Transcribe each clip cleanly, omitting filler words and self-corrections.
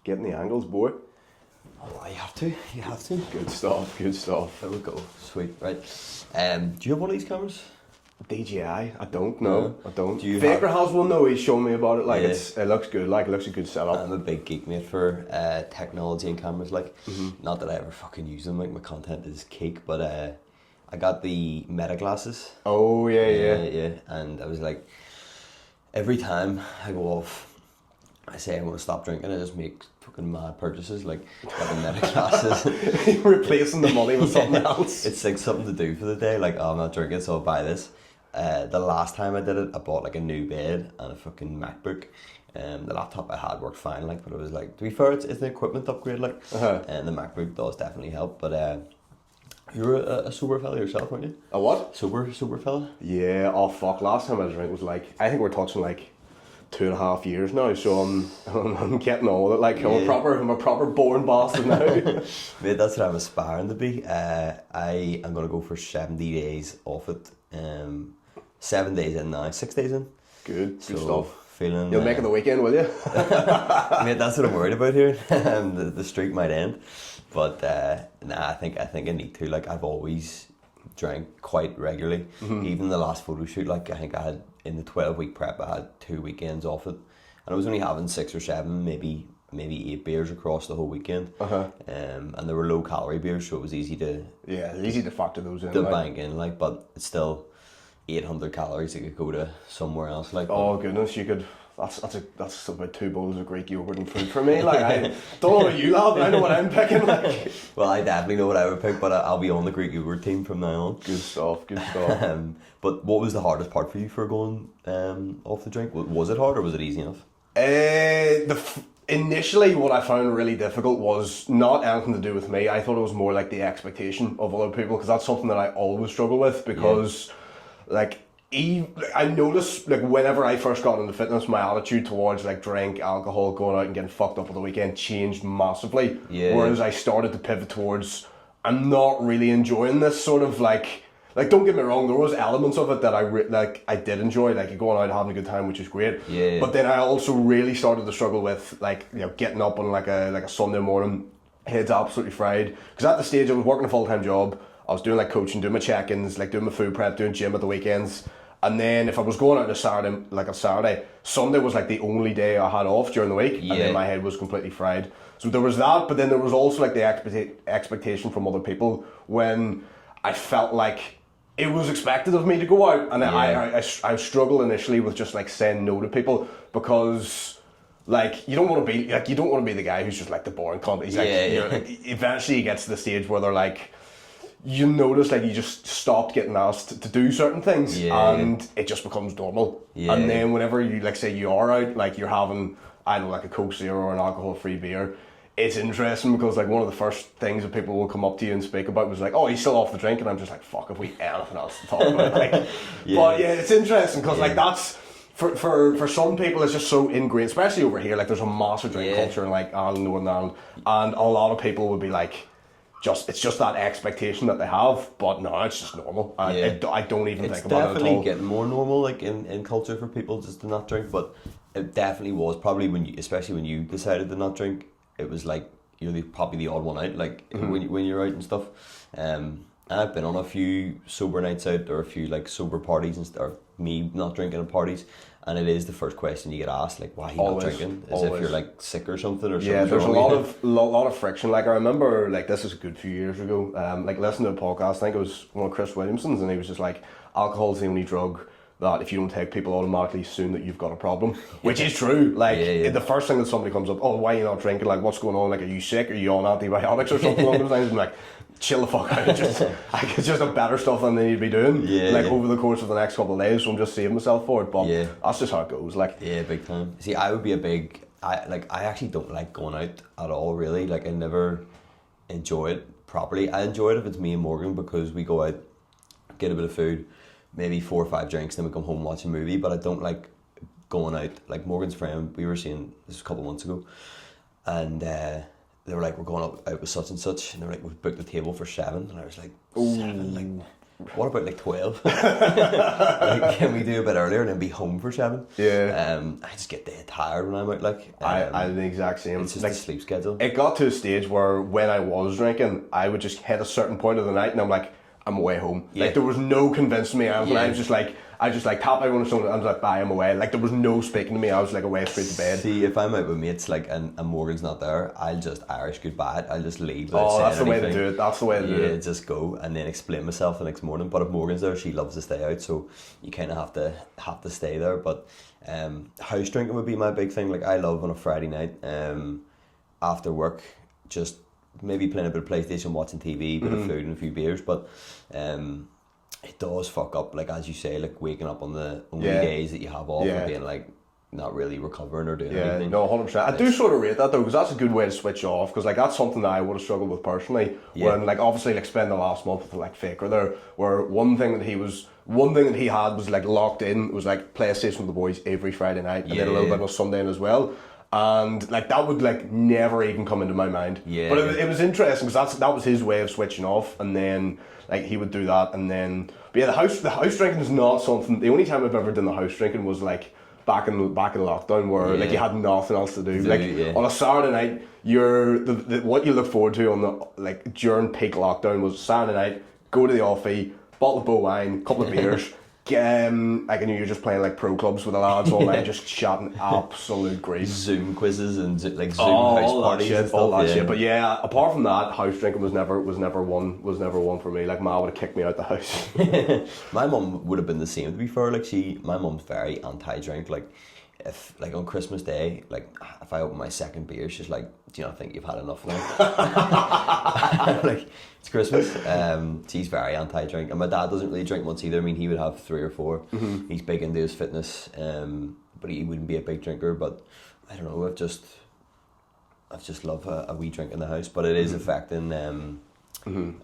Getting the angles, boy. Oh, you have to. Good stuff. There we go. Sweet, right. Do you have one of these cameras? DJI, I don't know. I don't. Do you Faker has one though. He's shown me about it. Like it looks good. Like it looks a good setup. I'm a big geek mate for technology and cameras. Like, not that I ever fucking use them. Like my content is cake, but I got the Meta glasses. Oh yeah. And I was like, every time I go off, I say I'm gonna stop drinking. I just make fucking mad purchases. Like got the Meta glasses, replacing the money with something else. It's like something to do for the day. Like, oh, I'm not drinking, so I'll buy this. The last time I did it, I bought like a new bed and a fucking MacBook. The laptop I had worked fine, like, but it was like, to be fair, it's an equipment upgrade, like, and the MacBook does definitely help. But you're a sober fella yourself, weren't you? A what? Sober fella. Yeah. Oh fuck! Last time I drank was like, I think we're touching like 2.5 years now. So I'm getting on with it. Like I'm a proper born bastard now. Mate, that's what I'm aspiring to be. I am gonna go for 70 days off it. 7 days in now, 6 days in. Good stuff. Feeling. You'll make it the weekend, will you? Mate, that's what I'm worried about here. The streak might end, but I think I need to. Like, I've always drank quite regularly. Even the last photo shoot, like I think I had in the 12-week prep, I had 2 weekends off it, and I was only having 6 or 7, maybe 8 beers across the whole weekend. And they were low calorie beers, so it was easy to factor those in. To bank in, like, but it's still 800 calories that could go to somewhere else. Like, oh goodness, you could. That's about 2 bowls of Greek yogurt and fruit for me. Like, I don't know what you have, but I know what I'm picking. Like, well, I definitely know what I would pick, but I'll be on the Greek yogurt team from now on. Good stuff. But what was the hardest part for you for going off the drink? Was it hard or was it easy enough? Initially, what I found really difficult was not anything to do with me. I thought it was more like the expectation of other people, because that's something that I always struggle with, because like, I noticed, like, whenever I first got into fitness, my attitude towards like drink, alcohol, going out and getting fucked up on the weekend changed massively. Whereas I started to pivot towards, I'm not really enjoying this sort of like don't get me wrong, there was elements of it that I did enjoy, like going out and having a good time, which is great. But then I also really started to struggle with, like, you know, getting up on like a Sunday morning, head's absolutely fried. Because at the stage I was working a full-time job, I was doing like coaching, doing my check-ins, like doing my food prep, doing gym at the weekends. And then if I was going out on a Saturday, Sunday was like the only day I had off during the week, and then my head was completely fried. So there was that, but then there was also like the expectation from other people, when I felt like it was expected of me to go out, and I struggled initially with just like saying no to people, because like you don't want to be the guy who's just like the boring cunt. He's eventually he gets to the stage where they're like, you notice like you just stopped getting asked to do certain things, and it just becomes normal. And then whenever you, like, say you are out, like you're having, I don't know, like a Coke Zero or an alcohol-free beer, it's interesting, because like one of the first things that people will come up to you and speak about was like, oh, he's still off the drink, and I'm just like, fuck, have we anything else to talk about? Like, but yeah, it's interesting, because like that's for some people it's just so ingrained, especially over here. Like, there's a massive drink culture in like Ireland, Northern Ireland, and a lot of people would be like, it's just that expectation that they have, but no, it's just normal. I don't even think about it at all. It's definitely getting more normal, like in culture, for people just to not drink, but it definitely was probably especially when you decided to not drink, it was like you're probably the odd one out, like when you're out and stuff. And I've been on a few sober nights out, or a few like sober parties, or me not drinking at parties. And it is the first question you get asked, like, why are you not drinking? As if you're like sick or something, or something. Yeah, there's a lot of friction. Like, I remember, like, this is a good few years ago, like listening to a podcast, I think it was one of Chris Williamson's, and he was just like, alcohol's the only drug that if you don't take, people automatically assume that you've got a problem, which is true. Like, the first thing that somebody comes up, oh, why are you not drinking? Like, what's going on? Like, are you sick? Are you on antibiotics or something along those lines? I'm like, chill the fuck out. It's just a better stuff than they need to be doing. Over the course of the next couple of days, so I'm just saving myself for it. But that's just how it goes. Like, big time. See, I would be I actually don't like going out at all, really. Like, I never enjoy it properly. I enjoy it if it's me and Morgan, because we go out, get a bit of food, maybe 4 or 5 drinks, then we come home, watch a movie. But I don't like going out. Like, Morgan's friend, we were seeing this a couple of months ago, and they were like, we're going out with such and such, and they were like, we've booked the table for 7, and I was like, 7? Like, what about like 12? Like, can we do a bit earlier and then be home for 7? Yeah. I just get dead tired when I'm out. Like, I'm the exact same. it's just like, a sleep schedule. it got to a stage where when I was drinking, I would just hit a certain point of the night and I'm like, I'm away home. Yeah. Like there was no convincing me. I was just like tap everyone or something. I was like, bye, I'm away. Like there was no speaking to me. I was like away straight to bed. See, if I'm out with mates, like, and Morgan's not there, I'll just Irish goodbye it. I'll just leave. Without That's the saying way to anything. do it. That's the way to do Yeah, it. just go and then explain myself the next morning. But if Morgan's there, she loves to stay out, so you kind of have to stay there. But house drinking would be my big thing. Like I love on a Friday night, after work, just maybe playing a bit of PlayStation, watching TV, bit of food and a few beers. But it does fuck up, like as you say, like waking up on the only days that you have off and being like not really recovering or doing anything. No, 100%. I do sort of rate that though, because that's a good way to switch off. Because like that's something that I would have struggled with personally. When like obviously like spending the last month with like Faker there, where one thing that he had was like locked in. It was like PlayStation with the boys every Friday night, and then a little bit on Sunday in as well. And like that would like never even come into my mind. But it was interesting because that was his way of switching off, and then like he would do that, and then but yeah, the house drinking is not something. The only time I've ever done the house drinking was like back in lockdown, where like you had nothing else to do. On a Saturday night, what you look forward to on the like during peak lockdown was Saturday night, go to the offie, bottle of bow wine, couple of beers. Like I knew you're just playing like pro clubs with the lads all night, just chatting absolute grief. Zoom quizzes and like Zoom house parties and stuff. All that shit. But yeah, apart from that, house drinking was never one for me. Like Ma would have kicked me out the house. My mum would have been the same, to be fair. Like my mum's very anti-drink. Like if like on Christmas Day, like if I open my second beer, she's like, "Do you not think you've had enough now?" Like it's Christmas. She's very anti-drink, and my dad doesn't really drink much either. I mean, he would have 3 or 4. He's big into his fitness, but he wouldn't be a big drinker. But I don't know. I've just love a wee drink in the house, but it is affecting a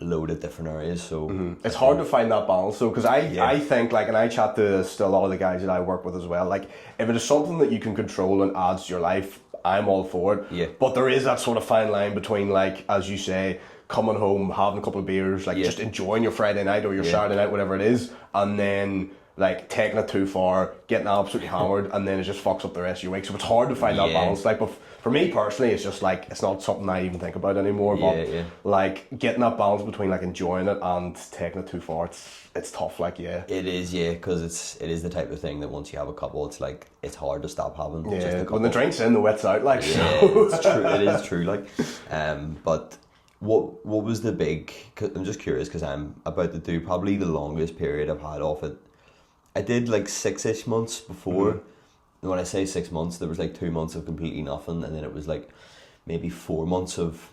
load of different areas. So it's hard to find that balance though, because I think like, and I chat to still a lot of the guys that I work with as well, like if it is something that you can control and adds to your life, I'm all for it. Yeah. But there is that sort of fine line between like, as you say, coming home, having a couple of beers, like just enjoying your Friday night or your Saturday night, whatever it is, and then like taking it too far, getting absolutely hammered, and then it just fucks up the rest of your week. So it's hard to find that balance. Like, but for me personally, it's just like it's not something I even think about anymore. But like getting that balance between like enjoying it and taking it too far, it's tough. Like it is, because it is the type of thing that once you have a couple, it's like it's hard to stop having. Yeah, just a couple. when the drink's in, the wet's out. Like it's true. It is true. Like, but. What was the big? Cause I'm just curious because I'm about to do probably the longest period I've had off it. I did like 6-ish months before. When I say 6 months, there was like 2 months of completely nothing, and then it was like maybe 4 months of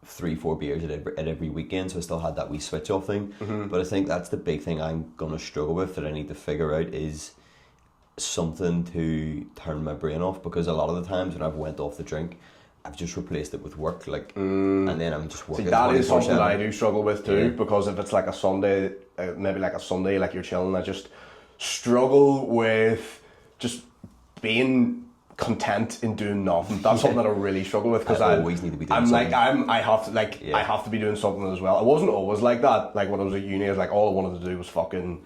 3-4 beers at every weekend. So I still had that wee switch off thing. But I think that's the big thing I'm gonna struggle with that I need to figure out is something to turn my brain off, because a lot of the times when I've went off the drink, I've just replaced it with work, like, and then I'm just working. See, that is something that I do struggle with too, because if it's like a Sunday, maybe like a Sunday, like you're chilling, I just struggle with just being content in doing nothing. That's something that I really struggle with, because I always need to be doing something. I have to be doing something as well. I wasn't always like that. Like when I was at uni, I was like, all I wanted to do was fucking.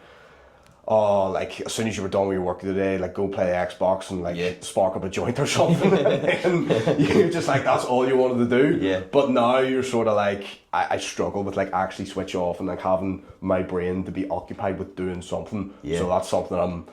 Like as soon as you were done with your work of the day, like go play Xbox and like spark up a joint or something, and you're just like that's all you wanted to do. Yeah. But now you're sort of like I struggle with like actually switch off and like having my brain to be occupied with doing something. Yeah. So that's something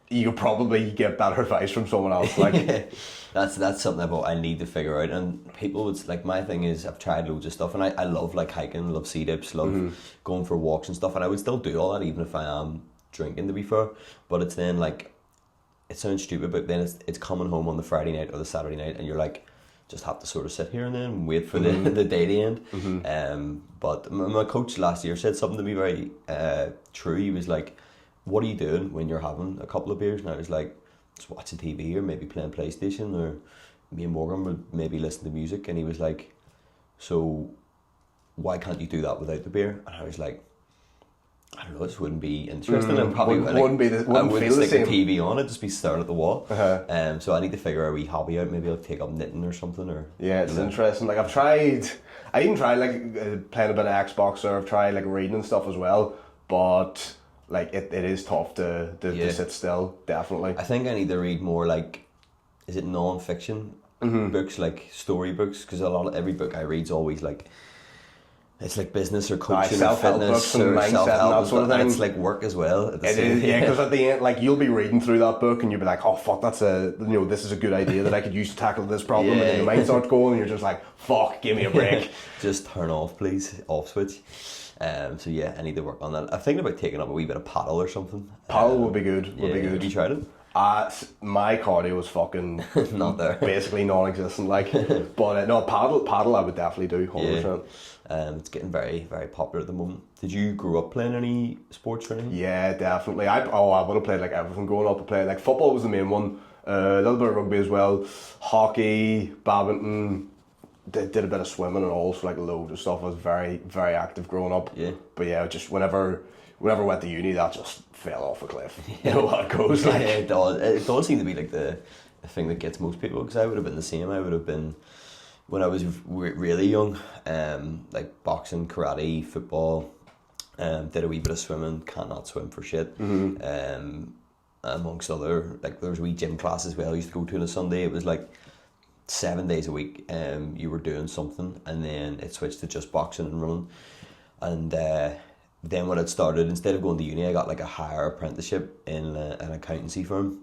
you could probably get better advice from someone else. Like that's something I need to figure out. And people would like, my thing is I've tried loads of stuff, and I love like hiking, love sea dips, love going for walks and stuff, and I would still do all that even if I am drinking, to be fair. But it's then like, it sounds stupid, but then it's coming home on the Friday night or the Saturday night, and you're like, just have to sort of sit here and then wait for the day to end. But my coach last year said something to me very true. He was like, what are you doing when you're having a couple of beers? And I was like, just watching TV or maybe playing PlayStation, or me and Morgan would maybe listen to music. And he was like, so why can't you do that without the beer? And I was like, I don't know, this wouldn't be interesting. And probably I wouldn't stick the TV on, I'd just be staring at the wall. So I need to figure a wee hobby out. Maybe I'll take up knitting or something. Or it's interesting. Like I even tried like playing a bit of Xbox, or I've tried like reading and stuff as well. but like it is tough to sit still, definitely. I think I need to read more like, is it non-fiction books, like story books? Because every book I read's always like, it's like business or coaching or self-help fitness books and or mindset self-help and that sort of thing. And it's like work as well. It is, yeah, because at the end, like you'll be reading through that book and you'll be like, oh fuck, this is a good idea that I could use to tackle this problem, and then the mind starts going and you're just like, fuck, give me a break. Just turn off, please, off switch. So yeah, I need to work on that. I'm thinking about taking up a wee bit of paddle or something. Paddle would be good. Have you tried it? My cardio was fucking not there, basically non-existent. Like, but no, paddle, I would definitely do 100%. It's getting very, very popular at the moment. Did you grow up playing any sports or anything? Yeah, definitely. I would have played like everything growing up. I played like football was the main one. A little bit of rugby as well. Hockey, badminton. Did a bit of swimming and all, so like loads of stuff. I was very, very active growing up. Yeah. But yeah, just whenever I went to uni, that just fell off a cliff. You know how it goes. Like. Yeah, it does. It does seem to be like the thing that gets most people. Because I would have been the same. I would have been when I was really young. Like boxing, karate, football. Did a wee bit of swimming. Cannot swim for shit. Amongst other, like there was a wee gym class as well I used to go to on a Sunday. It was like 7 days a week. You were doing something, and then it switched to just boxing and running. And then when it started, instead of going to uni, I got like a higher apprenticeship in an accountancy firm,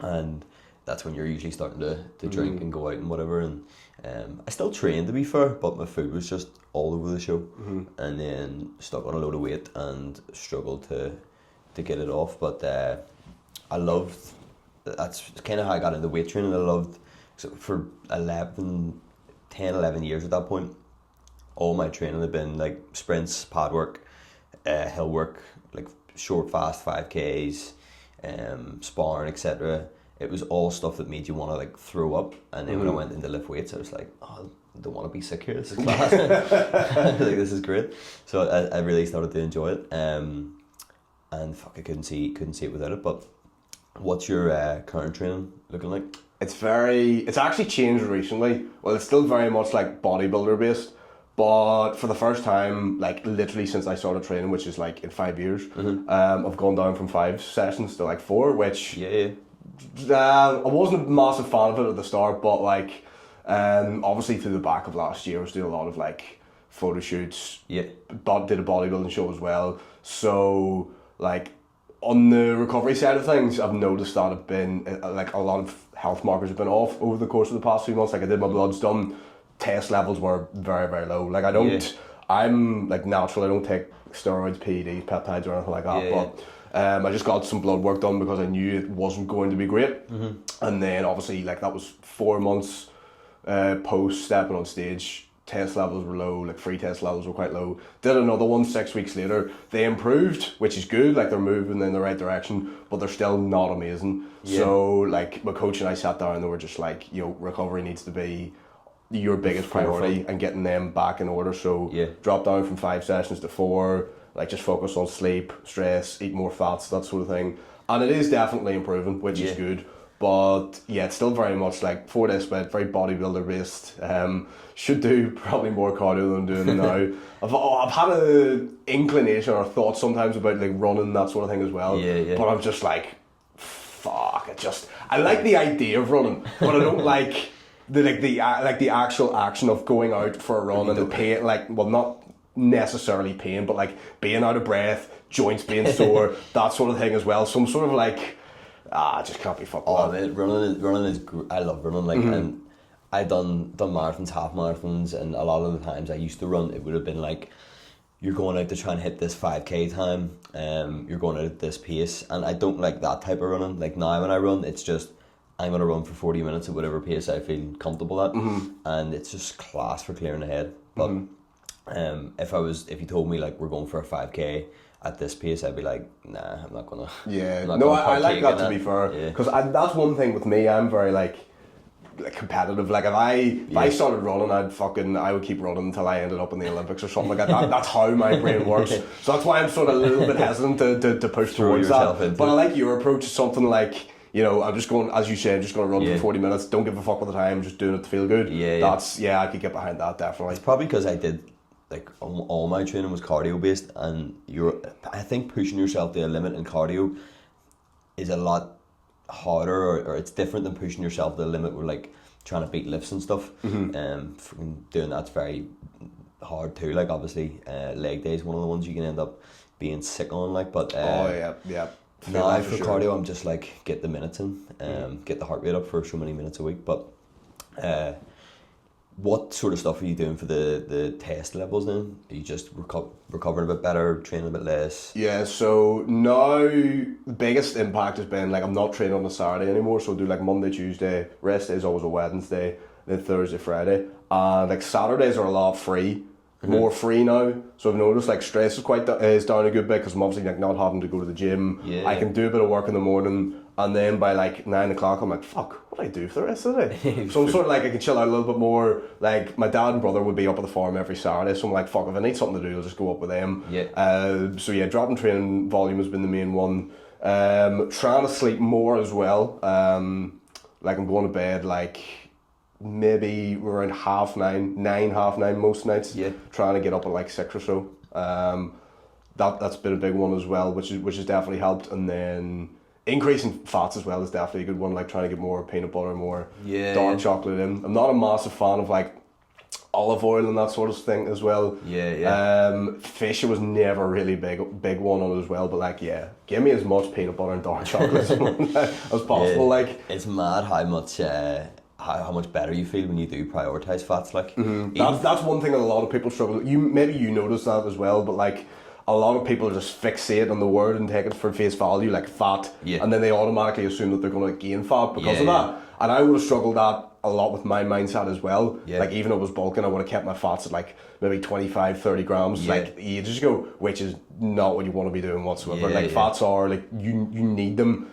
and that's when you're usually starting to drink and go out and whatever. And I still trained, to be fair, but my food was just all over the show, and then stuck on a load of weight and struggled to get it off. But that's kind of how I got into weight training. I loved, so for 10, 11 years at that point, all my training had been like sprints, pad work, hill work, like short, fast 5Ks, sparring, etc. It was all stuff that made you want to like throw up. And then when I went into lift weights, I was like, oh, I don't want to be sick here. This is class. Like, this is great. So I really started to enjoy it. And fuck, I couldn't see it without it. But what's your current training looking like? It's actually changed recently. Well, it's still very much like bodybuilder based, but for the first time, like literally since I started training, which is like in 5 years, I've gone down from 5 sessions to like 4, which I wasn't a massive fan of it at the start, but like obviously through the back of last year I was doing a lot of like photoshoots, but did a bodybuilding show as well. So like on the recovery side of things, I've noticed that I've been like a lot of health markers have been off over the course of the past few months. Like I did my bloods done, test levels were very, very low. Like I'm like natural, I don't take steroids, PEDs, peptides or anything like that, but I just got some blood work done because I knew it wasn't going to be great. And then obviously like that was 4 months post stepping on stage. Test levels were low, like free test levels were quite low. Did another one 6 weeks later. They improved, which is good, like they're moving in the right direction, but they're still not amazing. So like my coach and I sat down and they were just like, recovery needs to be your biggest priority and getting them back in order. So drop down from 5 sessions to 4, like just focus on sleep, stress, eat more fats, that sort of thing. And it is definitely improving, which is good. But yeah, it's still very much like 4 day split, very bodybuilder based. Should do probably more cardio than I'm doing now. I've had an inclination or thought sometimes about like running, that sort of thing as well. But I'm just like, fuck. I like the idea of running, but I don't like the actual action of going out for a run and the pain. Like, well, not necessarily pain, but like being out of breath, joints being sore, that sort of thing as well. So I'm sort of like, I just can't be fucked. Man, running is I love running. Like, and I done marathons, half marathons, and a lot of the times I used to run, it would have been like, you're going out to try and hit this 5K time, you're going out at this pace, and I don't like that type of running. Like now when I run, it's just, I'm going to run for 40 minutes at whatever pace I feel comfortable at, and it's just class for clearing the head. But if you told me like we're going for a 5K at this pace, I'd be like, nah, I'm not gonna. I like that, to be fair, because that's one thing with me. I'm very like competitive. Like if I started running, I would keep running until I ended up in the Olympics or something like that. That's how my brain works. So that's why I'm sort of a little bit hesitant to push towards that. But I like your approach. Something like, I'm just going, as you said, just going to run for 40 minutes. Don't give a fuck with the time. Just doing it to feel good. I could get behind that, definitely. It's probably because I did like all my training was cardio based, and I think pushing yourself to a limit in cardio is a lot harder, or it's different than pushing yourself to the limit with like trying to beat lifts and stuff. Doing that's very hard too. Like obviously, leg day is one of the ones you can end up being sick on. Like, but yeah. now for cardio, I'm just like get the minutes in, get the heart rate up for so many minutes a week. But what sort of stuff are you doing for the test levels then? Are you just recovering a bit better, training a bit less? Yeah, so now the biggest impact has been like I'm not training on a Saturday anymore, so I do like Monday, Tuesday, rest days always a Wednesday, then Thursday, Friday. And like Saturdays are a lot free, more free now. So I've noticed like stress is down a good bit because I'm obviously like not having to go to the gym. Yeah. I can do a bit of work in the morning, and then by like 9 o'clock I'm like, fuck, what do I do for the rest of the day? So I'm sort of like I can chill out a little bit more. Like my dad and brother would be up at the farm every Saturday, so I'm like, fuck, if I need something to do, I'll just go up with them. So yeah, dropping training volume has been the main one. Trying to sleep more as well. Like I'm going to bed like maybe around 9:30 most nights. Yeah. Trying to get up at like 6 or so. That's been a big one as well, which has definitely helped. And then increasing fats as well is definitely a good one. Like trying to get more peanut butter, more dark chocolate in. I'm not a massive fan of like olive oil and that sort of thing as well. Fish was never really big one on it as well. But like give me as much peanut butter and dark chocolate as possible. Like it's mad how much. How much better you feel when you do prioritise fats, like that's one thing that a lot of people struggle with. Maybe you notice that as well, but like a lot of people just fixate on the word and take it for face value, like fat, and then they automatically assume that they're going to gain fat because of that. And I would have struggled that a lot with my mindset as well. Like even if I was bulking, I would have kept my fats at like maybe 25-30 grams. Like you just go, which is not what you want to be doing whatsoever. Fats are like you need them.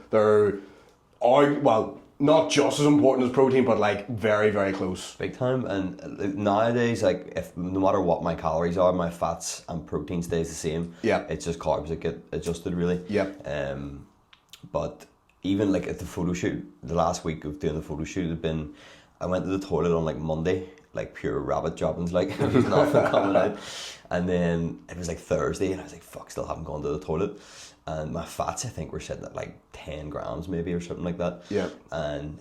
Not just as important as protein, but like very, very close. Big time. And nowadays, like if no matter what my calories are, my fats and protein stays the same. Yeah. It's just carbs that get adjusted really. Yeah. But even like at the photo shoot, the last week of doing the photo shoot I went to the toilet on like Monday, like pure rabbit droppings, like there was nothing coming out. And then it was like Thursday and I was like, fuck, still haven't gone to the toilet. And my fats, I think, were sitting at like 10 grams maybe or something like that. Yeah. And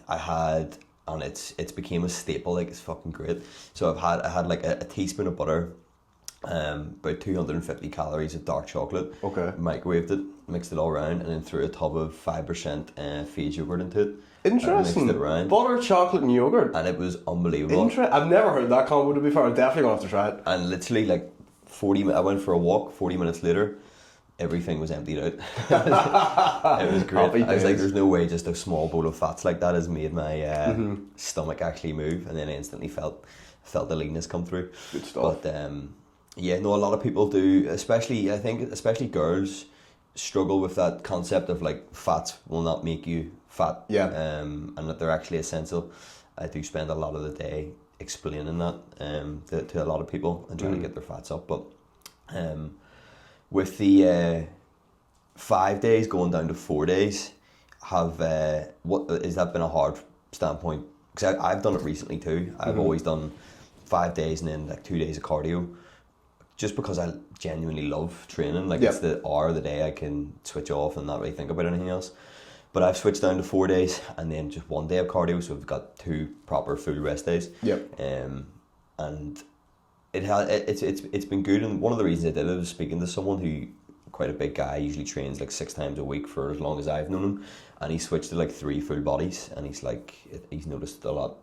it's became a staple, like it's fucking great. So I had like a teaspoon of butter, about 250 calories of dark chocolate. Okay. Microwaved it, mixed it all around, and then threw a tub of 5% feed yogurt into it. Interesting. Mixed it around. Butter, chocolate and yogurt. And it was unbelievable. I've never heard that combo, to be fair. I'm definitely going to have to try it. And literally like I went for a walk, 40 minutes later, everything was emptied out. It was great. I was like, there's no way just a small bowl of fats like that has made my stomach actually move, and then I instantly felt the leanness come through. Good stuff. But a lot of people do, especially girls struggle with that concept of like fats will not make you fat. Yeah. And that they're actually essential. I do spend a lot of the day explaining that to a lot of people and trying to get their fats up, but with the 5 days going down to 4 days, what has that been a hard standpoint? Because I've done it recently too. I've always done 5 days and then like 2 days of cardio, just because I genuinely love training. Like it's the hour of the day I can switch off and not really think about anything else. But I've switched down to 4 days and then just 1 day of cardio, so we've got 2 proper full rest days. And it's been good, and one of the reasons I did it was speaking to someone who, quite a big guy, usually trains like 6 times a week for as long as I've known him, and he switched to like 3 full bodies, and he's noticed a lot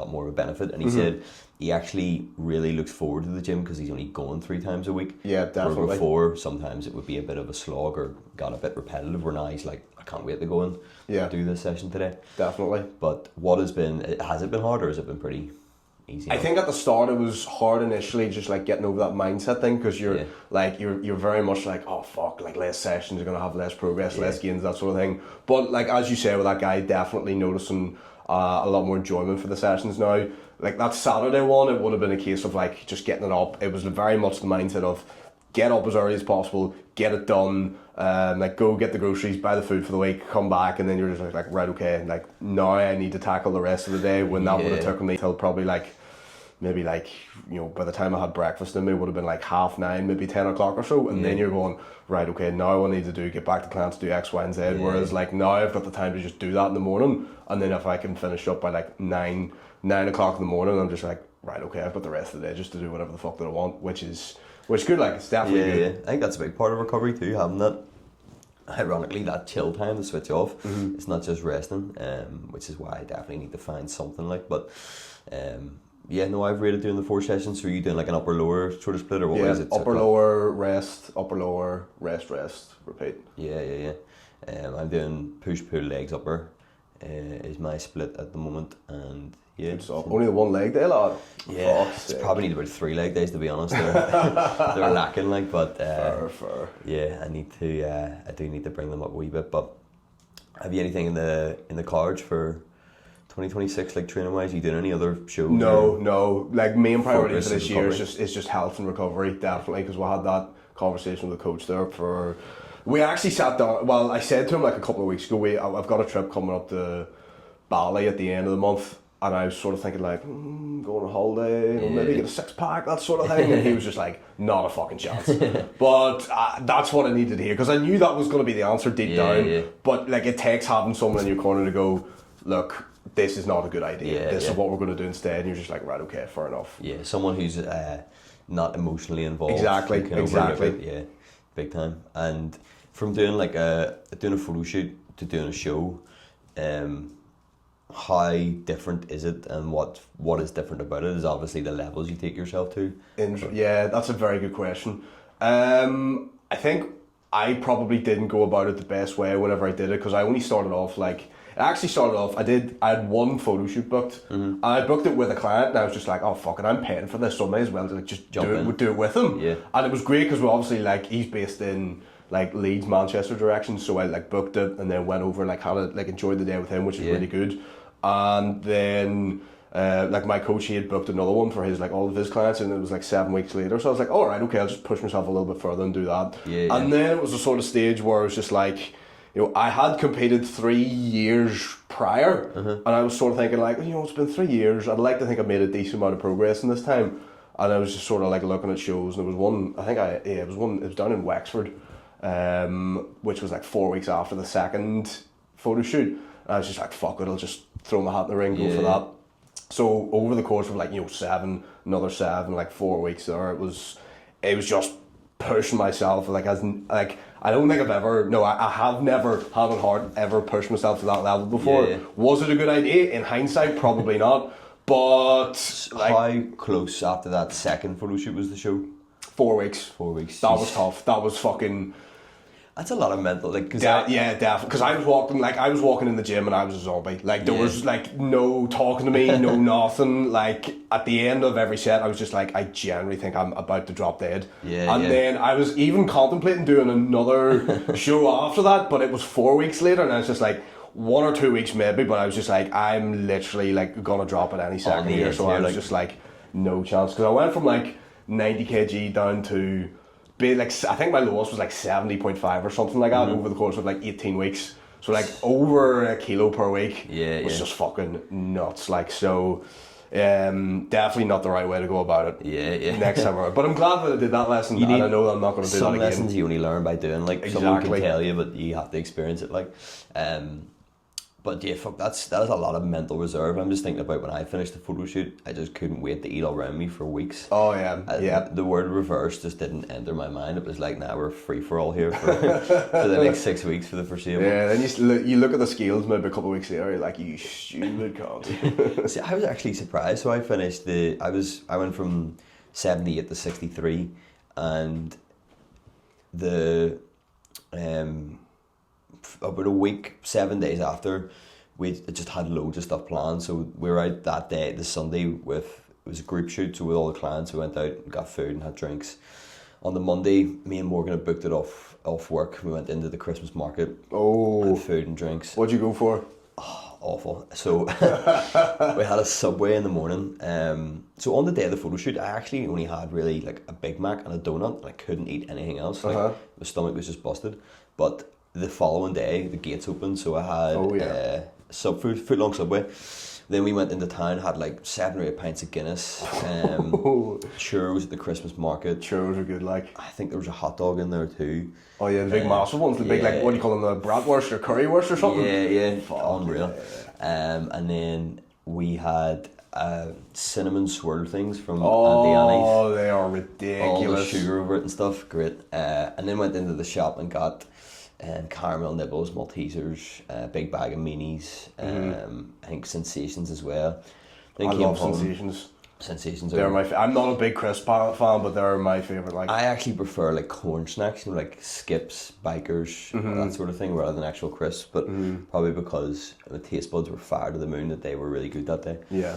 more of a benefit, and he said he actually really looks forward to the gym because he's only going 3 times a week. Yeah, definitely. Where before sometimes it would be a bit of a slog or got a bit repetitive, where now he's like, I can't wait to go and do this session today. Definitely. But has it been hard, or has it been pretty easy? I think at the start it was hard initially, just like getting over that mindset thing, because you're very much like, oh fuck, like less sessions, you're gonna have less progress, less gains, that sort of thing. But like as you say with that guy, definitely noticing a lot more enjoyment for the sessions now. Like that Saturday one, it would have been a case of like just getting it up. It was very much the mindset of get up as early as possible, get it done, like go get the groceries, buy the food for the week, come back, and then you're just like right, okay, like now I need to tackle the rest of the day, when that would have taken me till probably like maybe like, you know, by the time I had breakfast in me, it would have been like 9:30, maybe 10 o'clock or so. And then you're going, right, okay, now I need to get back to clients, do X, Y, and Z. Yeah. Whereas like now I've got the time to just do that in the morning. And then if I can finish up by like 9 o'clock in the morning, I'm just like, right, okay, I've got the rest of the day just to do whatever the fuck that I want, which is good. Like, it's definitely good. Yeah. I think that's a big part of recovery too, having that, ironically, that chill time to switch off. It's not just resting, which is why I definitely need to find something like. But yeah, no, I've rated doing the 4 sessions. So are you doing like an upper lower sort of split, or what is it? Upper lower rest, rest, repeat. Yeah. I'm doing push pull legs upper is my split at the moment, and yeah. So only the one leg day, lad. Yeah, probably need about 3 leg days to be honest. They're lacking, like, but fair. Yeah, I do need to bring them up a wee bit. But have you anything in the cards for 2026, like training wise? You doing any other shows? No. Like, main priority for this year is just health and recovery, definitely, because we had that conversation with the coach there we actually sat down. Well, I said to him like a couple of weeks ago, I've got a trip coming up to Bali at the end of the month. And I was sort of thinking like, going on holiday, maybe get a 6-pack, that sort of thing. And he was just like, not a fucking chance. But that's what I needed to hear, because I knew that was going to be the answer deep down. Yeah. But like, it takes having someone in your corner to go, look, this is not a good idea. This is what we're going to do instead. And you're just like, right, okay, fair enough. Yeah, someone who's not emotionally involved. Exactly. Yeah, big time. And from doing like doing a photo shoot to doing a show, how different is it, and what is different about it is obviously the levels you take yourself to. Yeah, that's a very good question. I think I probably didn't go about it the best way whenever I did it, because I only started off like, I had one photo shoot booked, and I booked it with a client, and I was just like, oh fuck it, I'm paying for this, so I may as well just do it with him. Yeah. And it was great because we obviously, like, he's based in like Leeds, Manchester direction, so I like booked it and then went over and like had it, like enjoyed the day with him, which is really good. And then like my coach, he had booked another one for his, like, all of his clients, and it was like 7 weeks later, so I was like, all right, okay, I'll just push myself a little bit further and do that. And then it was a sort of stage where it was just like, you know, I had competed 3 years prior, and I was sort of thinking like, you know, it's been 3 years, I'd like to think I've made a decent amount of progress in this time. And I was just sort of like looking at shows, and there was one, it was down in Wexford, which was like 4 weeks after the second photo shoot. And I was just like, fuck it, I'll just throw my hat in the ring, go for that. So over the course of like, you know, another 7, like 4 weeks there, it was just pushing myself, like, I don't think I have never, haven't hard ever pushed myself to that level before. Was it a good idea? In hindsight, probably not. But like, how close after that second photo shoot was the show? 4 weeks. 4 weeks. That was tough. That was fucking. That's a lot of mental, like, yeah, definitely. Because I was walking in the gym and I was a zombie. Like, there was like no talking to me, no nothing. Like, at the end of every set, I was just like, I genuinely think I'm about to drop dead. Then I was even contemplating doing another show after that, but it was 4 weeks later, and I was just like, 1 or 2 weeks maybe, but I was just like, I'm literally like gonna drop it any second here. So I was just like, no chance. Because I went from like 90 kg down to, like, I think my lowest was like 70.5 or something like that over the course of like 18 weeks. So like over a kilo per week was just fucking nuts. Like, so definitely not the right way to go about it. Next time. But I'm glad that I did that lesson, and I know that I'm not going to do that again. Some lessons you only learn by doing, like, someone can tell you, but you have to experience it, like. But yeah, fuck, that is a lot of mental reserve. I'm just thinking about when I finished the photo shoot, I just couldn't wait to eat all around me for weeks. Oh yeah, the word reverse just didn't enter my mind. It was like, nah, we're free for all here for the next 6 weeks for the foreseeable. Yeah, then you look at the scales maybe a couple of weeks later, you're like, you stupid cunt. See, I was actually surprised. So I finished I went from 78 to 63, and the about a week, 7 days after, we just had loads of stuff planned. So we were out that day, the Sunday, it was a group shoot, so with all the clients, we went out and got food and had drinks. On the Monday, me and Morgan had booked it off work. We went into the Christmas market, had food and drinks. What'd you go for? Oh, awful. So we had a Subway in the morning. So on the day of the photo shoot, I actually only had really like a Big Mac and a donut, and I couldn't eat anything else. Like, my stomach was just busted. But the following day, the gates opened, so I had foot-long Subway. Then we went into town, had like 7 or 8 pints of Guinness. Churros at the Christmas market. Churros are good, like. I think there was a hot dog in there too. Oh yeah, the big massive ones, the big like what do you call them, the bratwurst or currywurst or something? Yeah, unreal. And then we had cinnamon swirl things from Auntie Annie's. Oh, they are ridiculous. All the sugar over it and stuff, great. And then went into the shop and got caramel nibbles, Maltesers, big bag of minis, I think Sensations as well. Then I love Sensations. Sensations They're my. I'm not a big crisp fan, but they're my favorite. Like I actually prefer like corn snacks, you know, like Skips, Bikers, that sort of thing, rather than actual crisps. But probably because the taste buds were fired to the moon that they were really good that day. Yeah.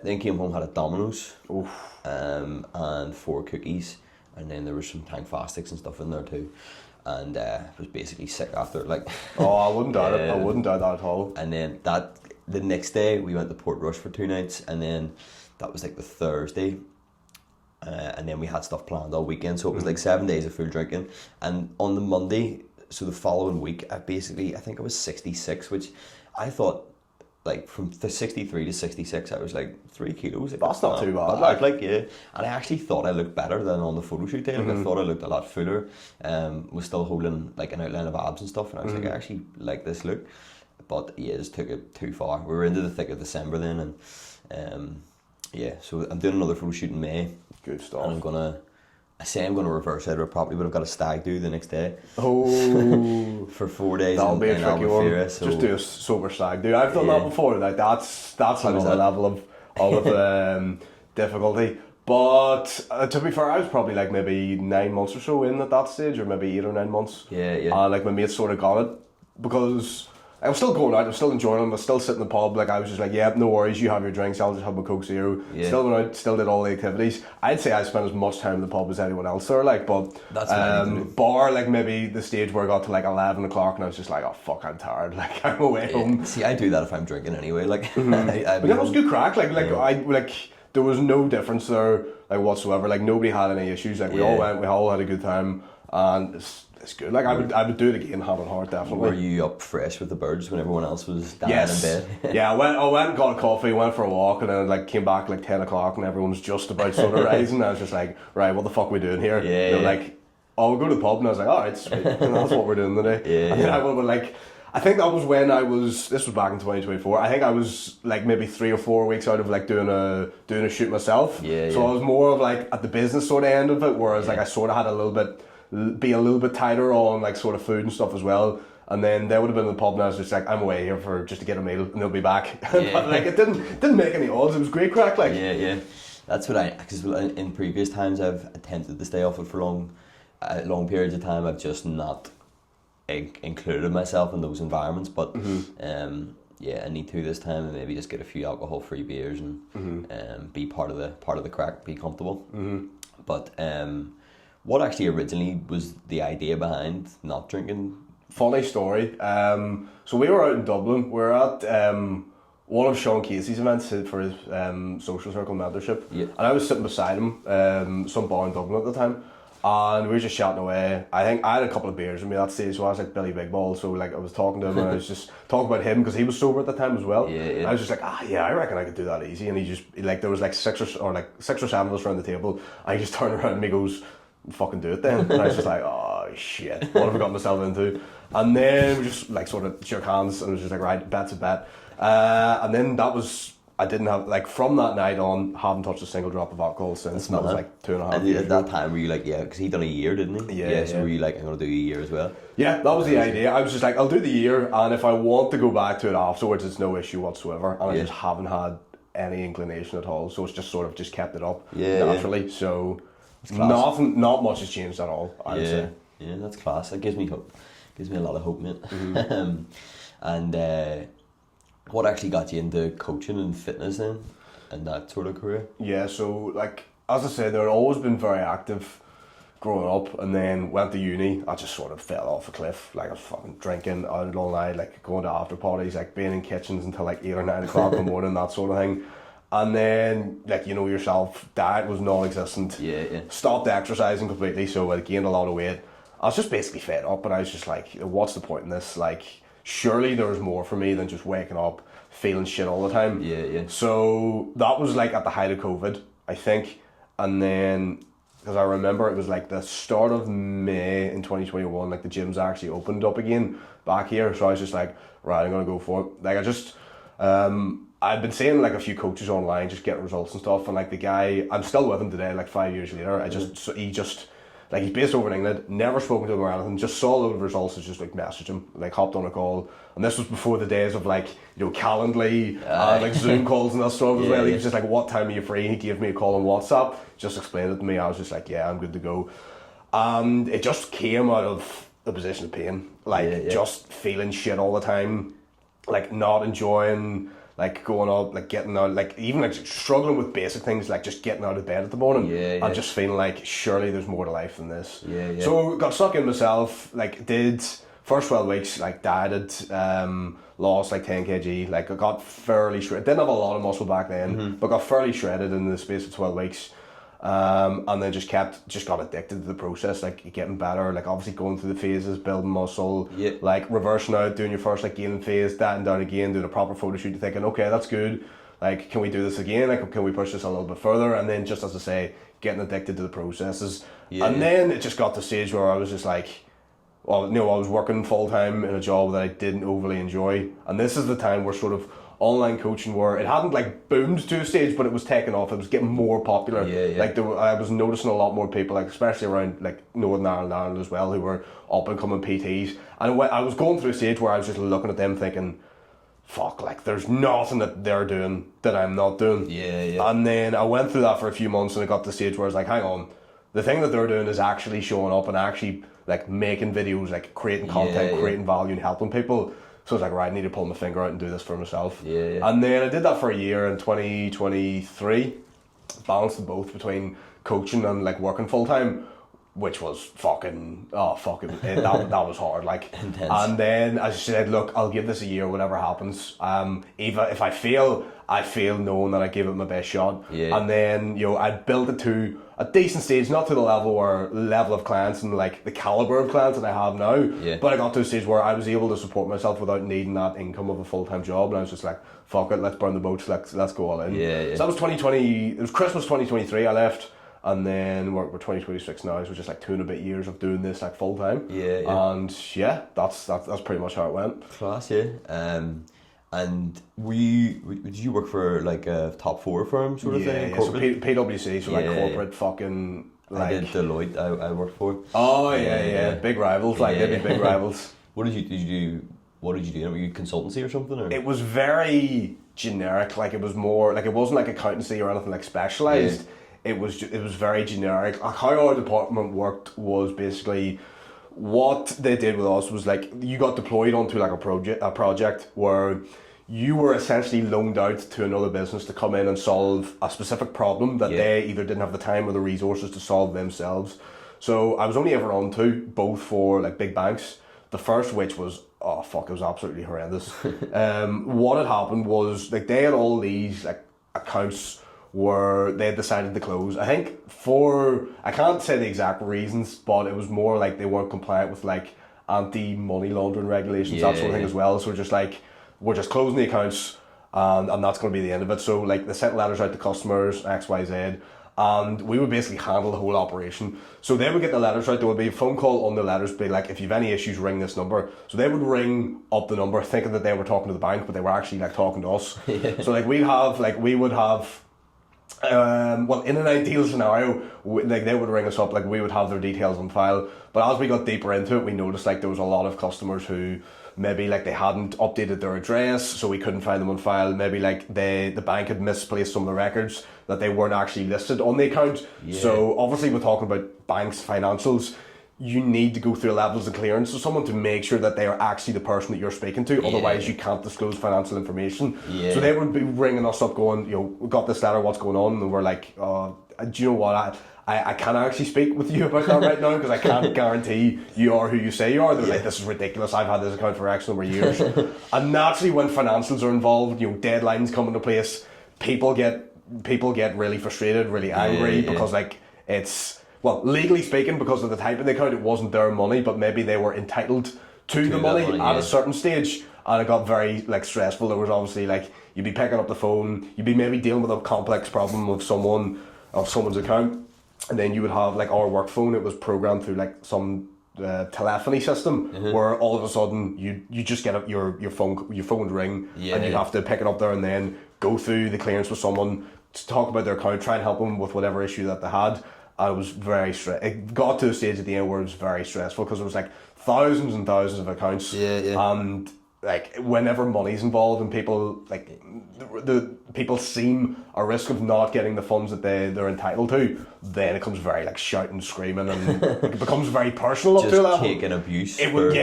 Then came home, had a Domino's, Oof. and 4 cookies, and then there was some Tang Fastics and stuff in there too. And was basically sick after it. Like, oh, I wouldn't doubt it. I wouldn't doubt that at all. And then the next day we went to Portrush for 2 nights, and then that was like the Thursday, and then we had stuff planned all weekend, so it was like 7 days of full drinking. And on the Monday, so the following week, I think I was 66, which I thought, like from the 63 to 66, I was like 3 kilos. Like, that's not too bad. Like yeah, and I actually thought I looked better than on the photo shoot day. Like I thought I looked a lot fuller. Was still holding like an outline of abs and stuff, and I was like, I actually like this look. But yeah, just took it too far. We were into the thick of December then, and yeah, so I'm doing another photo shoot in May. Good stuff. And I'm gonna reverse edit it properly, but I've got a stag do the next day. Oh, for 4 days. That'll be a tricky one. So just do a sober stag do. I've done that before. Like that's another level of difficulty. But to be fair, I was probably like maybe 9 months or so in at that stage, or maybe 8 or 9 months. Yeah. And like my mates sort of got it because I was still going out, I was still enjoying them, I was still sitting in the pub, like I was just like, yeah, no worries, you have your drinks, I'll just have my Coke Zero. Yeah. Still went out, still did all the activities. I'd say I spent as much time in the pub as anyone else there, like, but that's what I need to do. Bar like maybe the stage where I got to like 11 o'clock and I was just like, oh fuck, I'm tired, like I'm away home. See, I do that if I'm drinking anyway, like but that was good crack, there was no difference there like whatsoever, like nobody had any issues, like we all went, we all had a good time, and it's good. Like I would do it again, hand on heart, definitely. Were you up fresh with the birds when everyone else was dying in bed? Yeah, I went and got a coffee, went for a walk, and then like came back like 10 o'clock and everyone was just about sort of rising. I was just like, right, what the fuck are we doing here? Yeah. They were like, oh, we'll go to the pub, and I was like, alright, sweet. And that's what we're doing today. Yeah. And then I went like, I think that was when this was back in 2024. I think I was like maybe 3 or 4 weeks out of like doing a shoot myself. Yeah. So I was more of like at the business sort of end of it, whereas like I sort of had be a little bit tighter on like sort of food and stuff as well. And then they would have been in the pub and I was just like, I'm away here for just to get a meal and they'll be back. Yeah. But like it didn't make any odds. It was great crack, like. Yeah. That's what because in previous times I've attempted to stay off it for long periods of time. I've just not included myself in those environments, but yeah, I need to this time, and maybe just get a few alcohol-free beers and be part of the crack, be comfortable. But what actually originally was the idea behind not drinking? Funny story. So we were out in Dublin. We were at one of Sean Casey's events for his social circle mentorship, and I was sitting beside him, some bar in Dublin at the time. And we were just chatting away. I think I had a couple of beers with me that stage, so I was like Billy Big Ball. So like I was talking to him, and I was just talking about him because he was sober at the time as well. Yeah. I was just like, I reckon I could do that easy. And there was like six or seven of us around the table. I just turned around and he goes, "Fucking do it then." And I was just like, oh shit, what have I got myself into? And then we just like sort of shook hands, and it was just like, right, bet's a bet. And then that was. I didn't have, like, from that night on, haven't touched a single drop of alcohol since. That was like 2.5 years at that time, were you like, yeah, because he'd done a year, didn't he? Yeah. So were you like, I'm going to do a year as well? Yeah, that was the idea. I was just like, I'll do the year, and if I want to go back to it afterwards, it's no issue whatsoever. And I just haven't had any inclination at all, so it's just sort of just kept it up naturally. So not much has changed at all, I would say. Yeah, that's class. That gives me hope. Gives me a lot of hope, mate. And what actually got you into coaching and fitness then, and that sort of career? Yeah, so like as I said, I'd always been very active growing up, and then went to uni. I just sort of fell off a cliff. Like I was fucking drinking out all night, like going to after parties, like being in kitchens until like 8 or 9 o'clock in the morning, that sort of thing. And then, like, you know yourself, diet was non-existent. Yeah. Stopped exercising completely, so I gained a lot of weight. I was just basically fed up, and I was just like, what's the point in this? Like, surely there's more for me than just waking up, feeling shit all the time. Yeah. So that was like at the height of COVID, I think. And then, because I remember it was like the start of May in 2021, like the gyms actually opened up again back here. So I was just like, right, I'm going to go for it. Like I just, I'd been seeing like a few coaches online just getting results and stuff. And like the guy, I'm still with him today, like 5 years later. So he just, like he's based over in England, never spoken to him or anything, just saw a load of results and just like messaged him, like hopped on a call. And this was before the days of like, Calendly, like Zoom calls and that stuff as well. He was just like, what time are you free? He gave me a call on WhatsApp, just explained it to me. I was just like, yeah, I'm good to go. And it just came out of a position of pain, like just feeling shit all the time, like not enjoying, like going up, like getting out, like even like struggling with basic things, like just getting out of bed at the morning. I'm just feeling like surely there's more to life than this. So got stuck in myself, like did first 12 weeks, like dieted, lost like 10 kg, like I got fairly shredded. Didn't have a lot of muscle back then, but got fairly shredded in the space of 12 weeks. And then just got addicted to the process, like getting better, like obviously going through the phases, building muscle, like reversing out, doing your first like gaining phase, dieting down again, doing a proper photo shoot, thinking, okay, that's good, like can we do this again, like can we push this a little bit further, and then just as I say, getting addicted to the processes. Then it just got to the stage where I was just like, well, I was working full time in a job that I didn't overly enjoy, and this is the time where sort of online coaching, where it hadn't like boomed to a stage, but it was taking off. It was getting more popular. Like I was noticing a lot more people, like especially around like Northern Ireland as well, who were up and coming PTs. And I was going through a stage where I was just looking at them thinking, fuck, like there's nothing that they're doing that I'm not doing. And then I went through that for a few months, and I got to the stage where I was like, hang on, the thing that they're doing is actually showing up and actually like making videos, like creating content, creating value and helping people. So I was like, right, I need to pull my finger out and do this for myself. And then I did that for a year in 2023, balanced both between coaching and like working full time, which was fucking, that was hard, like. Intense. And then I said, look, I'll give this a year, whatever happens. If I fail, I fail knowing that I gave it my best shot. And then, I built it to a decent stage, not to the level of clients and like the caliber of clients that I have now, but I got to a stage where I was able to support myself without needing that income of a full-time job, and I was just like, fuck it, let's burn the boats, let's go all in. So that was 2020, it was Christmas 2023 I left, and then we're 2026 now, so just like 2.5 years of doing this like full-time. And that's pretty much how it went. Class, and did you work for like a top 4 firm sort of thing? So PwC, so like corporate fucking. Like, I did Deloitte. I worked for. Oh big rivals, like they'd be big rivals. What did you do? Were you consultancy or something? Or? It was very generic. Like it was more like, it wasn't like accountancy or anything like specialised. It was very generic. Like how our department worked was basically, what they did with us was like, you got deployed onto like a project where you were essentially loaned out to another business to come in and solve a specific problem that they either didn't have the time or the resources to solve themselves. So I was only ever on to both for like big banks. The first, which was, it was absolutely horrendous. What had happened was like they had all these like accounts where they had decided to close. I think I can't say the exact reasons, but it was more like they weren't compliant with like anti-money laundering regulations, that sort of thing as well. So we're just closing the accounts, and that's going to be the end of it. So like they sent letters out to customers, XYZ, and we would basically handle the whole operation. So they would get the letters out, there would be a phone call on the letters, be like, if you've any issues, ring this number. So they would ring up the number thinking that they were talking to the bank, but they were actually like talking to us. So like we would have in an ideal scenario, like they would ring us up, like we would have their details on file. But as we got deeper into it, we noticed like there was a lot of customers who maybe like they hadn't updated their address, so we couldn't find them on file. Maybe like the bank had misplaced some of the records, that they weren't actually listed on the account. So obviously we're talking about banks, financials, you need to go through levels of clearance of someone to make sure that they are actually the person that you're speaking to. Otherwise you can't disclose financial information. So they would be ringing us up going, we got this letter, what's going on? And we're like, do you know what, I can't actually speak with you about that right now, because I can't guarantee you are who you say you are. They're like, this is ridiculous, I've had this account for X number of years. And naturally when financials are involved, deadlines come into place, people get really frustrated, really angry, because like it's, well, legally speaking, because of the type of the account, it wasn't their money, but maybe they were entitled to the money at a certain stage. and it got very like stressful. There was obviously like you'd be picking up the phone, you'd be maybe dealing with a complex problem of someone's account, and then you would have like our work phone. It was programmed through like some telephony system where all of a sudden you just get your phone would ring, and you'd have to pick it up there and then go through the clearance with someone to talk about their account, try and help them with whatever issue that they had. And it was very it got to a stage at the end where it was very stressful because there was like thousands and thousands of accounts, and like whenever money's involved and people like the people seem a risk of not getting the funds that they're entitled to, then it becomes very like shouting, screaming, and it becomes very personal up to a level. Just taking abuse. It would,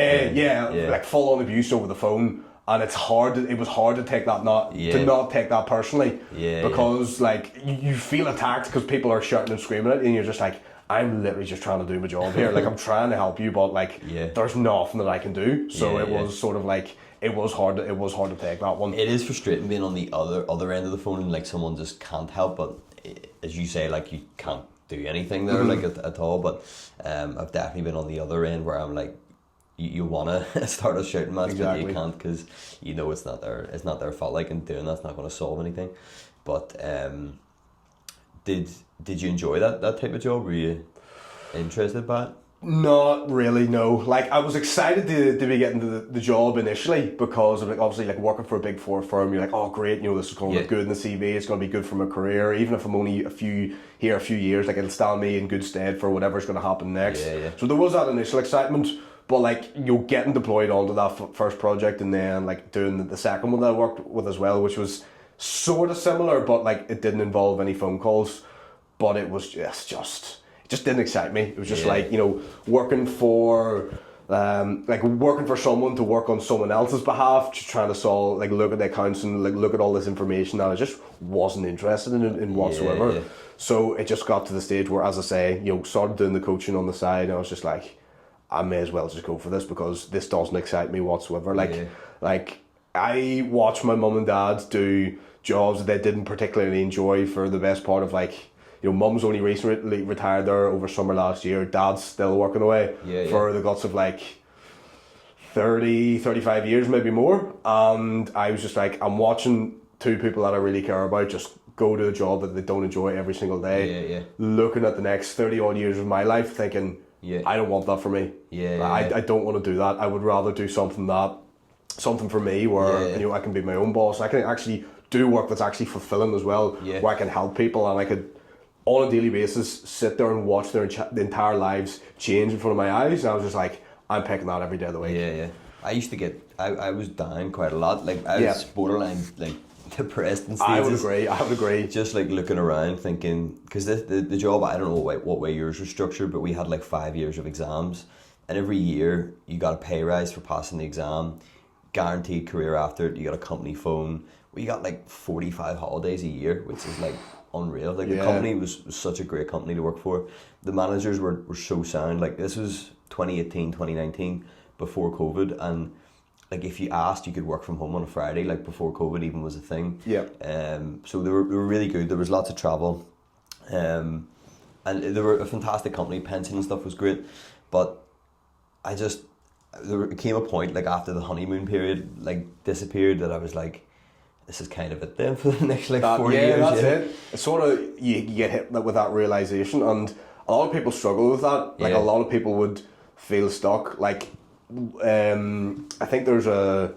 like full on abuse over the phone, and it was hard to take that not take that personally, because like you feel attacked because people are shouting and screaming at you, and you're just like, I'm literally just trying to do my job here. Like I'm trying to help you, but like there's nothing that I can do. So it was sort of like it was hard to take that one. It is frustrating being on the other end of the phone and like someone just can't help, but as you say, like you can't do anything there like at all. But I've definitely been on the other end where I'm like, you want to start a shouting match, but you can't because you know it's not their fault. Like, and doing that's not going to solve anything. But did you enjoy that type of job? Were you interested by it? Not really, no. Like I was excited to be getting the job initially because of like obviously like working for a big four firm. You're like, oh great, you know, this is going to look good in the CV. It's going to be good for my career. Even if I'm only a few years, like it'll stand me in good stead for whatever's going to happen next. So there was that initial excitement, but like you're getting deployed onto that first project and then like doing the second one that I worked with as well, which was sort of similar, but like it didn't involve any phone calls. But it was it just didn't excite me. It was just like, you know, working for someone to work on someone else's behalf, just trying to solve, like look at the accounts and like look at all this information that I just wasn't interested in whatsoever. So it just got to the stage where, as I say, you know, started doing the coaching on the side, and I was just like, I may as well just go for this because this doesn't excite me whatsoever. Like I watched my mum and dad do jobs that they didn't particularly enjoy for the best part of like, you know, mum's only recently retired there over summer last year. Dad's still working away for the guts of like 35 years, maybe more. And I was just like, I'm watching two people that I really care about just go to a job that they don't enjoy every single day. Looking at the next 30 odd years of my life thinking, I don't want that for me. I don't want to do that. I would rather do something for me where you know, I can be my own boss. I can actually do work that's actually fulfilling as well, where I can help people and I could on a daily basis sit there and watch their entire lives change in front of my eyes. And I was just like, I'm picking that every day of the week. I used to get I was down quite a lot. Like I was borderline like depressed in stages. I would agree. Just like looking around thinking, because the job, I don't know what way yours was structured, but we had like 5 years of exams, and every year you got a pay rise for passing the exam, guaranteed career after it, you got a company phone. We got like 45 holidays a year, which is like unreal. Like the company was such a great company to work for. The managers were so sound. Like this was 2018, 2019, before COVID, and like if you asked, you could work from home on a Friday, like before COVID even was a thing. So they were really good. There was lots of travel, and they were a fantastic company. Pension and stuff was great, but there came a point like after the honeymoon period like disappeared that I was like, this is kind of it then for the next like 4 years. That's it. It's sort of you get hit with that realization, and a lot of people struggle with that. Like a lot of people would feel stuck. Like I think there's a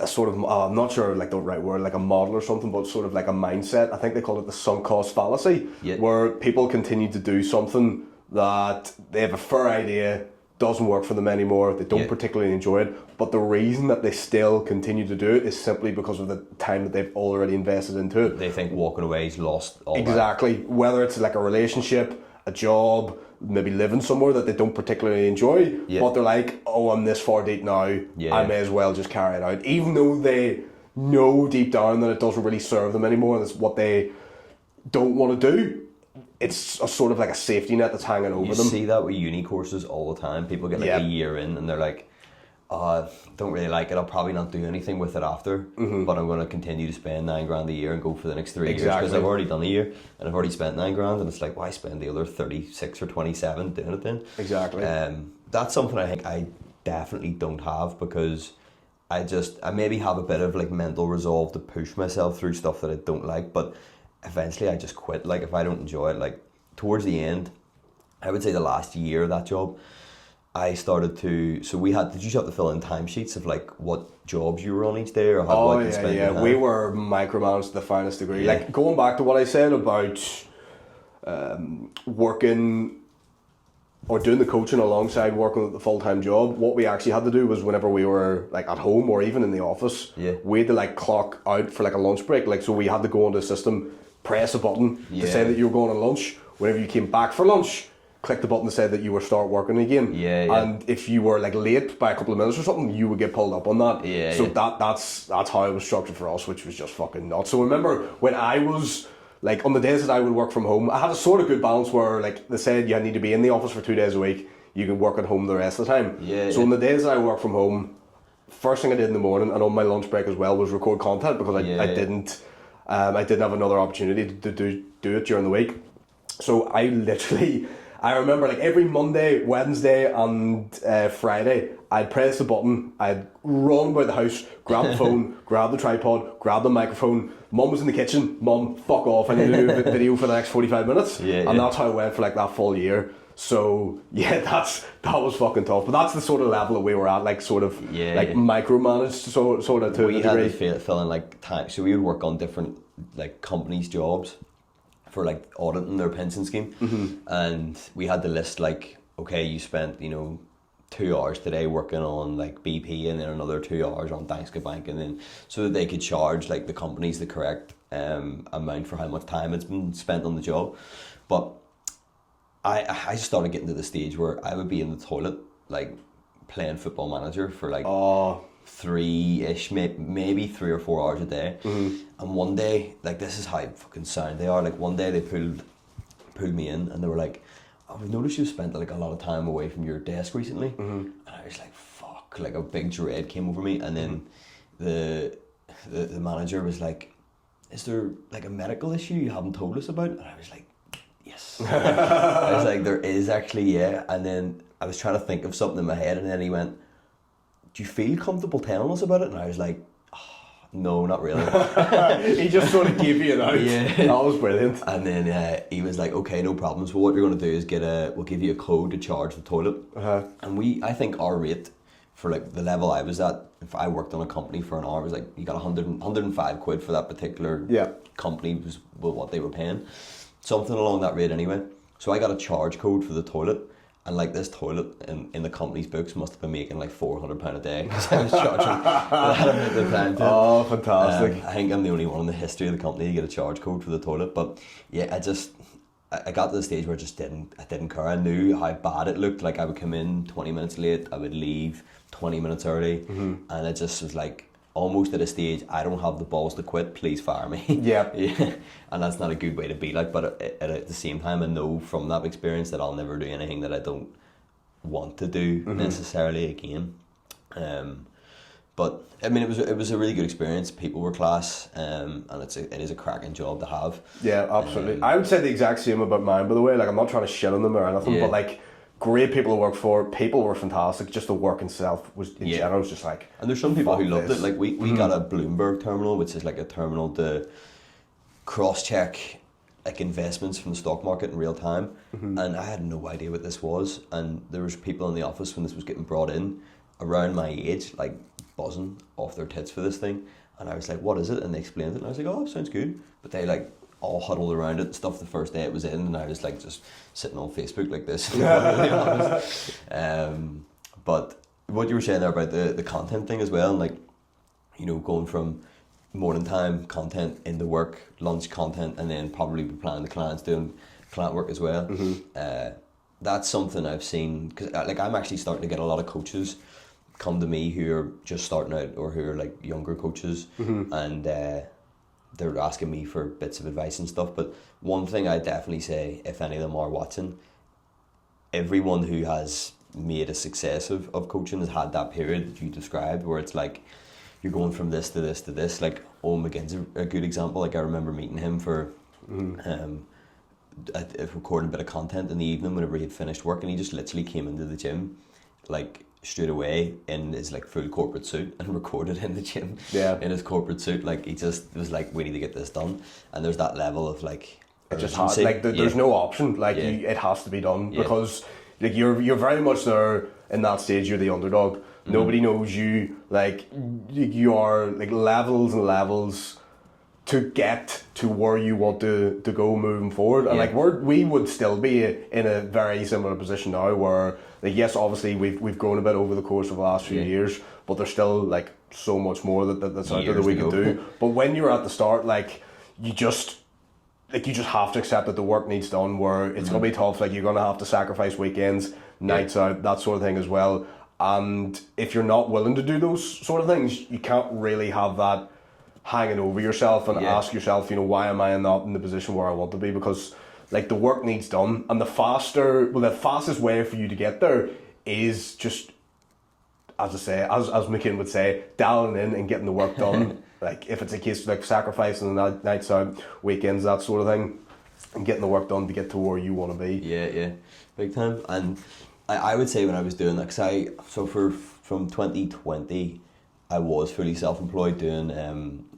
sort of I'm not sure like the right word, like a model or something, but sort of like a mindset. I think they call it the sunk cost fallacy, where people continue to do something that they have a fair idea doesn't work for them anymore, they don't particularly enjoy it, but the reason that they still continue to do it is simply because of the time that they've already invested into it. They think walking away is lost all exactly that. Whether it's like a relationship, a job, maybe living somewhere that they don't particularly enjoy, but they're like, oh, I'm this far deep now, I may as well just carry it out, even though they know deep down that it doesn't really serve them anymore and it's what they don't want to do. It's a sort of like a safety net that's hanging over them. You see that with uni courses all the time. People get like a year in and they're like, don't really like it, I'll probably not do anything with it after, but I'm going to continue to spend $9,000 a year and go for the next 3 years because I've already done a year and I've already spent $9,000, and it's like, why spend the other 36 or 27 doing it then? Exactly. That's something I think I definitely don't have, because I maybe have a bit of like mental resolve to push myself through stuff that I don't like, but eventually I just quit. Like if I don't enjoy it, like towards the end, I would say the last year of that job, I started to. So did you have to fill in timesheets of like what jobs you were on each day or how what you spent? Yeah. We were micromanaged to the finest degree. Yeah. Like going back to what I said about working or doing the coaching alongside working at the full-time job, what we actually had to do was whenever we were like at home or even in the office, we had to like clock out for like a lunch break. Like so we had to go into the system, press a button to say that you were going on lunch. Whenever you came back for lunch, click the button to say that you were start working again. And if you were like late by a couple of minutes or something, you would get pulled up on that. That's how it was structured for us, which was just fucking nuts. So remember when I was like on the days that I would work from home, I had a sort of good balance where like they said you need to be in the office for 2 days a week, you can work at home the rest of the time. So on the days that I work from home, first thing I did in the morning and on my lunch break as well was record content because I didn't have another opportunity to do it during the week. So I remember like every Monday, Wednesday and Friday, I'd press the button, I'd run about the house, grab the phone, grab the tripod, grab the microphone. Mum was in the kitchen, Mum, fuck off, I need to do a video for the next 45 minutes. And that's how it went for like that full year. So yeah, that was fucking tough. But that's the sort of level that we were at, like sort of like micromanaged sort of to a degree. We had to fill in like time, so we would work on different like companies' jobs for like auditing their pension scheme, and we had to list like, okay, you spent 2 hours today working on like BP and then another 2 hours on Danske Bank, and then so that they could charge like the companies the correct amount for how much time it's been spent on the job. But I started getting to the stage where I would be in the toilet like playing Football Manager for like 3-ish, maybe 3 or 4 hours a day. And one day, like this is how fucking sound they are, like one day they pulled me in and they were like, oh, we've noticed you've spent like a lot of time away from your desk recently. And I was like, fuck, like a big dread came over me. And then the manager was like, is there like a medical issue you haven't told us about? And I was like, yes. I was like, there is actually, yeah. And then I was trying to think of something in my head, and then he went, do you feel comfortable telling us about it? And I was like, no, not really. He just sort of gave you an out. That was brilliant. And then he was like, okay, no problem. So what you're going to do is we'll give you a code to charge the toilet. And I think our rate for like the level I was at, if I worked on a company for an hour, was like you got 105 quid for that particular company was what they were paying. Something along that rate anyway. So I got a charge code for the toilet. And like this toilet in the company's books must have been making like £400 a day because I was charging that amount of time to it. Oh, fantastic. I think I'm the only one in the history of the company to get a charge code for the toilet. But yeah, I got to the stage where I didn't care. I knew how bad it looked. Like I would come in 20 minutes late, I would leave 20 minutes early. And it just was like, almost at a stage, I don't have the balls to quit, please fire me. Yeah. And that's not a good way to be like, but at the same time I know from that experience that I'll never do anything that I don't want to do necessarily again. But I mean it was a really good experience. People were class, and it is a cracking job to have. Yeah, absolutely. I would say the exact same about mine, by the way. Like I'm not trying to shit on them or anything, but like great people to work for, people were fantastic, just the work itself was in general was just like, and there's some people who loved it. Like we got a Bloomberg terminal, which is like a terminal to cross-check like investments from the stock market in real time, and I had no idea what this was, and there was people in the office when this was getting brought in around my age like buzzing off their tits for this thing, and I was like, what is it? And they explained it and I was like, oh, sounds good. But they like all huddled around it and stuff the first day it was in, and I was like just sitting on Facebook like this. But what you were saying there about the content thing as well, and like going from morning time content into work, lunch content, and then probably planning the clients doing client work as well. That's something I've seen, because like I'm actually starting to get a lot of coaches come to me who are just starting out or who are like younger coaches, and they're asking me for bits of advice and stuff. But one thing I definitely say, if any of them are watching, everyone who has made a success of coaching has had that period that you described where it's like you're going from this to this to this. Like Owen McGinn's a good example. Like I remember meeting him for recording a bit of content in the evening whenever he had finished work, and he just literally came into the gym like straight away in his like full corporate suit and recorded in the gym in his corporate suit. Like he just was like, we need to get this done, and there's that level of like it just has, like there's no option, like it has to be done because like you're very much there in that stage. You're the underdog. Nobody knows you. Like you are like levels and levels to get to where you want to go moving forward, and like we would still be in a very similar position now, where like yes, obviously we've grown a bit over the course of the last few years, but there's still like so much more that's out there that we can do. But when you're at the start, like you just have to accept that the work needs done, where it's gonna be tough. Like you're gonna have to sacrifice weekends, nights out, that sort of thing as well. And if you're not willing to do those sort of things, you can't really have that hanging over yourself and ask yourself, why am I not in the position where I want to be? Because like the work needs done, and the fastest way for you to get there is just, as I say, as McKinn would say, dialing in and getting the work done. Like if it's a case of like sacrificing the nights out, weekends, that sort of thing, and getting the work done to get to where you want to be. Yeah, big time. And I would say when I was doing that, from 2020. I was fully self-employed doing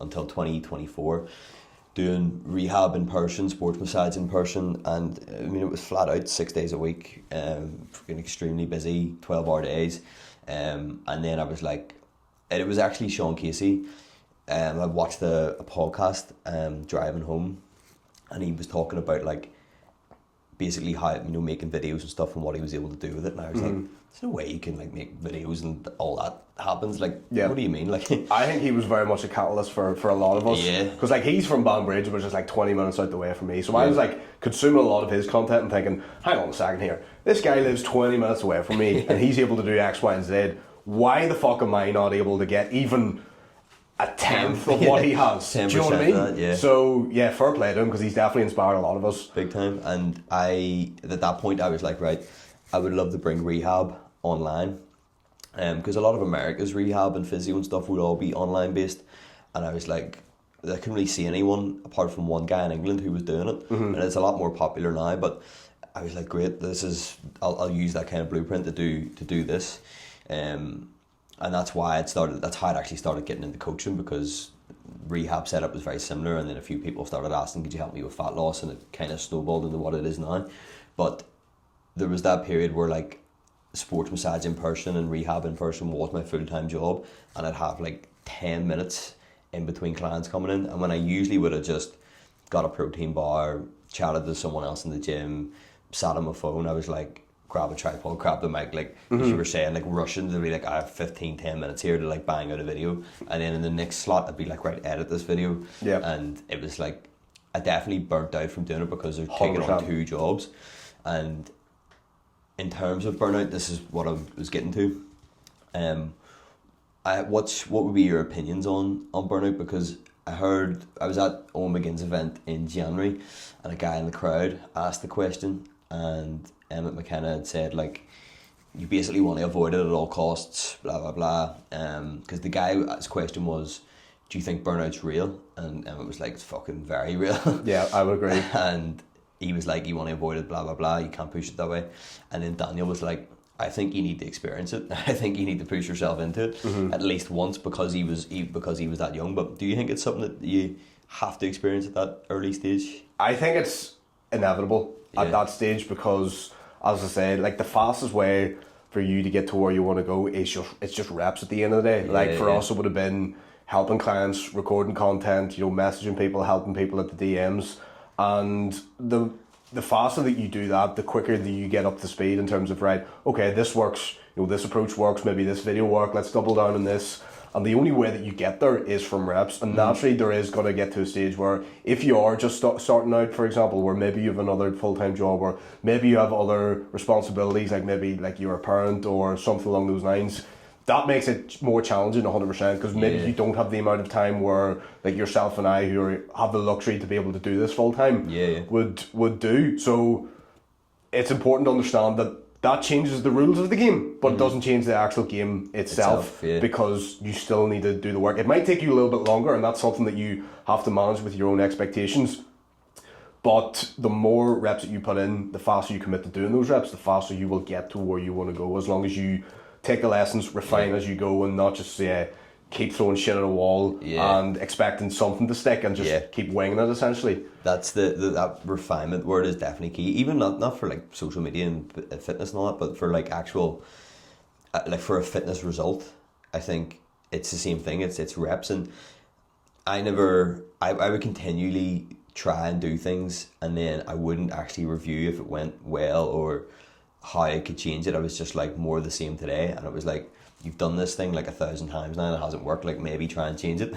until 2024, doing rehab in person, sports massage in person, and I mean it was flat out 6 days a week, freaking extremely busy, 12-hour days, and then I was like, and it was actually Sean Casey. I watched a podcast driving home, and he was talking about like basically how making videos and stuff and what he was able to do with it, and I was like, there's no way you can like make videos and all that happens. Like, what do you mean? Like, I think he was very much a catalyst for a lot of us. Yeah. Because like he's from Banbridge, which is like 20 minutes out the way from me. So I was like consuming a lot of his content and thinking, hang on a second here, this guy lives 20 minutes away from me and he's able to do X, Y, and Z. Why the fuck am I not able to get even a tenth of what he has? Do you know what I mean? That, So yeah, fair play to him, because he's definitely inspired a lot of us. Big time. And at that point I was like, right, I would love to bring rehab online, because a lot of America's rehab and physio and stuff would all be online based, and I was like, I couldn't really see anyone apart from one guy in England who was doing it, and it's a lot more popular now. But I was like, great, I'll use that kind of blueprint to do this, and that's why that's how I'd actually started getting into coaching, because rehab setup was very similar, and then a few people started asking, could you help me with fat loss, and it kind of snowballed into what it is now. But there was that period where like sports massage in person and rehab in person was my full-time job, and I'd have like 10 minutes in between clients coming in, and when I usually would have just got a protein bar, chatted to someone else in the gym, sat on my phone, I was like, grab a tripod, grab the mic, like as you were saying, like rushing to be like, I have 10 minutes here to like bang out a video, and then in the next slot I'd be like, right, edit this video. And it was like, I definitely burnt out from doing it because they're taking on 2 jobs. And in terms of burnout, this is what I was getting to. What would be your opinions on burnout? Because I was at Owen McGinn's event in January, and a guy in the crowd asked the question, and Emmett McKenna had said like, you basically want to avoid it at all costs, blah blah blah. Because the guy's question was, do you think burnout's real? And Emmett was like, it's fucking very real. Yeah, I would agree. And he was like, you want to avoid it, blah blah blah, you can't push it that way. And then Daniel was like, I think you need to experience it. I think you need to push yourself into it at least once, because he was that young. But do you think it's something that you have to experience at that early stage? I think it's inevitable at that stage, because as I say, like the fastest way for you to get to where you want to go is just reps at the end of the day. Like for us, it would have been helping clients, recording content, messaging people, helping people at the DMs. And the faster that you do that, the quicker that you get up to speed in terms of, right, okay, this works, this approach works, maybe this video works, let's double down on this. And the only way that you get there is from reps. And naturally there is going to get to a stage where if you are just starting out, for example, where maybe you have another full-time job, or maybe you have other responsibilities, like maybe like you're a parent or something along those lines, that makes it more challenging 100%, because maybe you don't have the amount of time where like yourself and I, who have the luxury to be able to do this full time, would do. So it's important to understand that changes the rules of the game, but it doesn't change the actual game itself, because you still need to do the work. It might take you a little bit longer, and that's something that you have to manage with your own expectations. But the more reps that you put in, the faster you commit to doing those reps, the faster you will get to where you want to go, as long as you take the lessons, refine as you go, and not just keep throwing shit at a wall and expecting something to stick and just keep winging it essentially. That's that refinement word is definitely key. Even not for like social media and fitness and all that, but for like actual like for a fitness result. I think it's the same thing. It's reps, and I would continually try and do things, and then I wouldn't actually review if it went well or how I could change it. I was just like more of the same today, and it was like, you've done this thing like 1,000 times now and it hasn't worked, like maybe try and change it.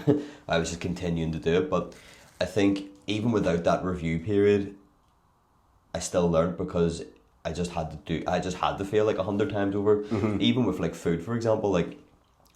I was just continuing to do it, but I think even without that review period, I still learned, because I just had to fail like 100 times over. Even with like food, for example, like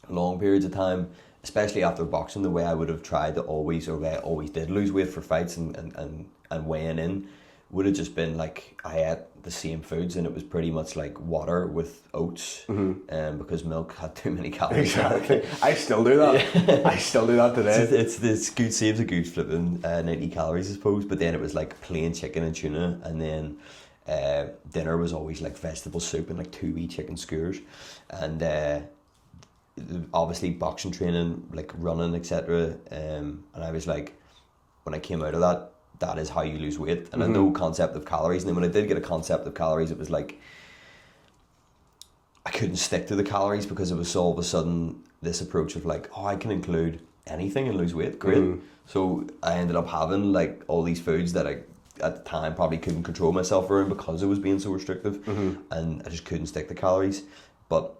long periods of time, especially after boxing, the way I would have tried to always did lose weight for fights and weighing in would have just been like, I ate the same foods and it was pretty much like water with oats, because milk had too many calories. Exactly. I still do that. I still do that today. It's good, saves a good flipping 90 calories, I suppose. But then it was like plain chicken and tuna, and then dinner was always like vegetable soup and like 2 wee chicken skewers, and obviously boxing training, like running, etc. And I was like, when I came out of that is how you lose weight. And I had no concept of calories. And then when I did get a concept of calories, it was like, I couldn't stick to the calories, because it was all of a sudden this approach of like, oh, I can include anything and lose weight. Great. So I ended up having like all these foods that I, at the time, probably couldn't control myself around because it was being so restrictive. And I just couldn't stick to calories. But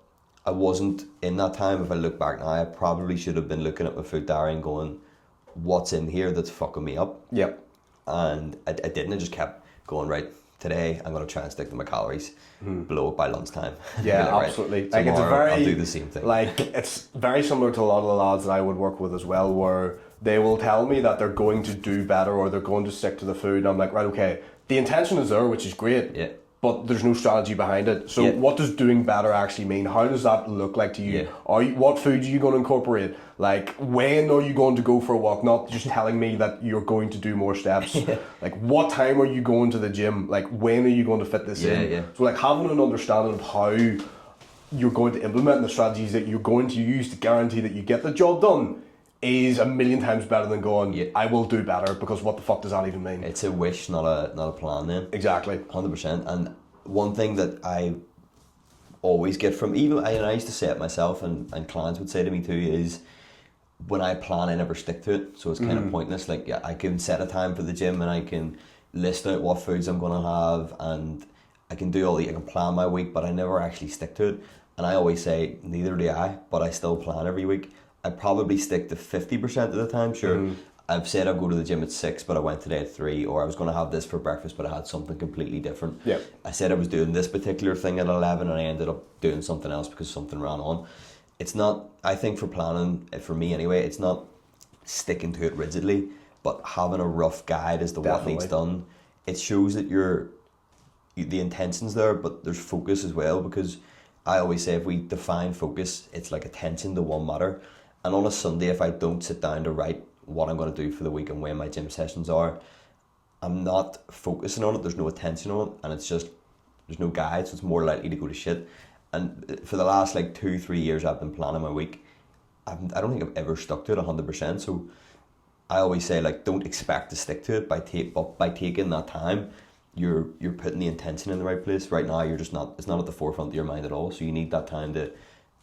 I wasn't in that time. If I look back now, I probably should have been looking at my food diary and going, what's in here that's fucking me up? Yep. And I didn't. I just kept going, right, today I'm going to try and stick to my calories, blow it by lunchtime. Yeah, like, absolutely. Right, Like, it's a very, I'll do the same thing. Like, it's very similar to a lot of the lads that I would work with as well, where they will tell me that they're going to do better or they're going to stick to the food. And I'm like, right, okay, the intention is there, which is great. Yeah. But there's no strategy behind it. So what does doing better actually mean? How does that look like to you? What foods are you going to incorporate? Like, when are you going to go for a walk? Not just telling me that you're going to do more steps. Like, what time are you going to the gym? Like, when are you going to fit this in? So like, having an understanding of how you're going to implement the strategies that you're going to use to guarantee that you get the job done is a million times better than going, I will do better, because what the fuck does that even mean? It's a wish, not a plan then. Exactly. 100%. And one thing that I always get from, even I used to say it myself, and clients would say to me too, is when I plan, I never stick to it. So it's kind of pointless. Like, I can set a time for the gym and I can list out what foods I'm going to have, and I can do I can plan my week, but I never actually stick to it. And I always say, neither do I, but I still plan every week. I probably stick to 50% of the time. Sure, I've said I'll go to the gym at 6, but I went today at 3, or I was going to have this for breakfast, but I had something completely different. I said I was doing this particular thing at 11, and I ended up doing something else because something ran on. It's not, I think for planning, for me anyway, it's not sticking to it rigidly, but having a rough guide as to what needs done. It shows that the intention's there, but there's focus as well, because I always say if we define focus, it's like attention to one matter. And on a Sunday, if I don't sit down to write what I'm going to do for the week and when my gym sessions are, I'm not focusing on it, there's no attention on it, and it's just, there's no guide, so it's more likely to go to shit. And for the last like 2-3 years I've been planning my week, I don't think I've ever stuck to it 100%, so I always say, like, don't expect to stick to it by taking that time. You're putting the intention in the right place. Right now you're just not, it's not at the forefront of your mind at all, so you need that time to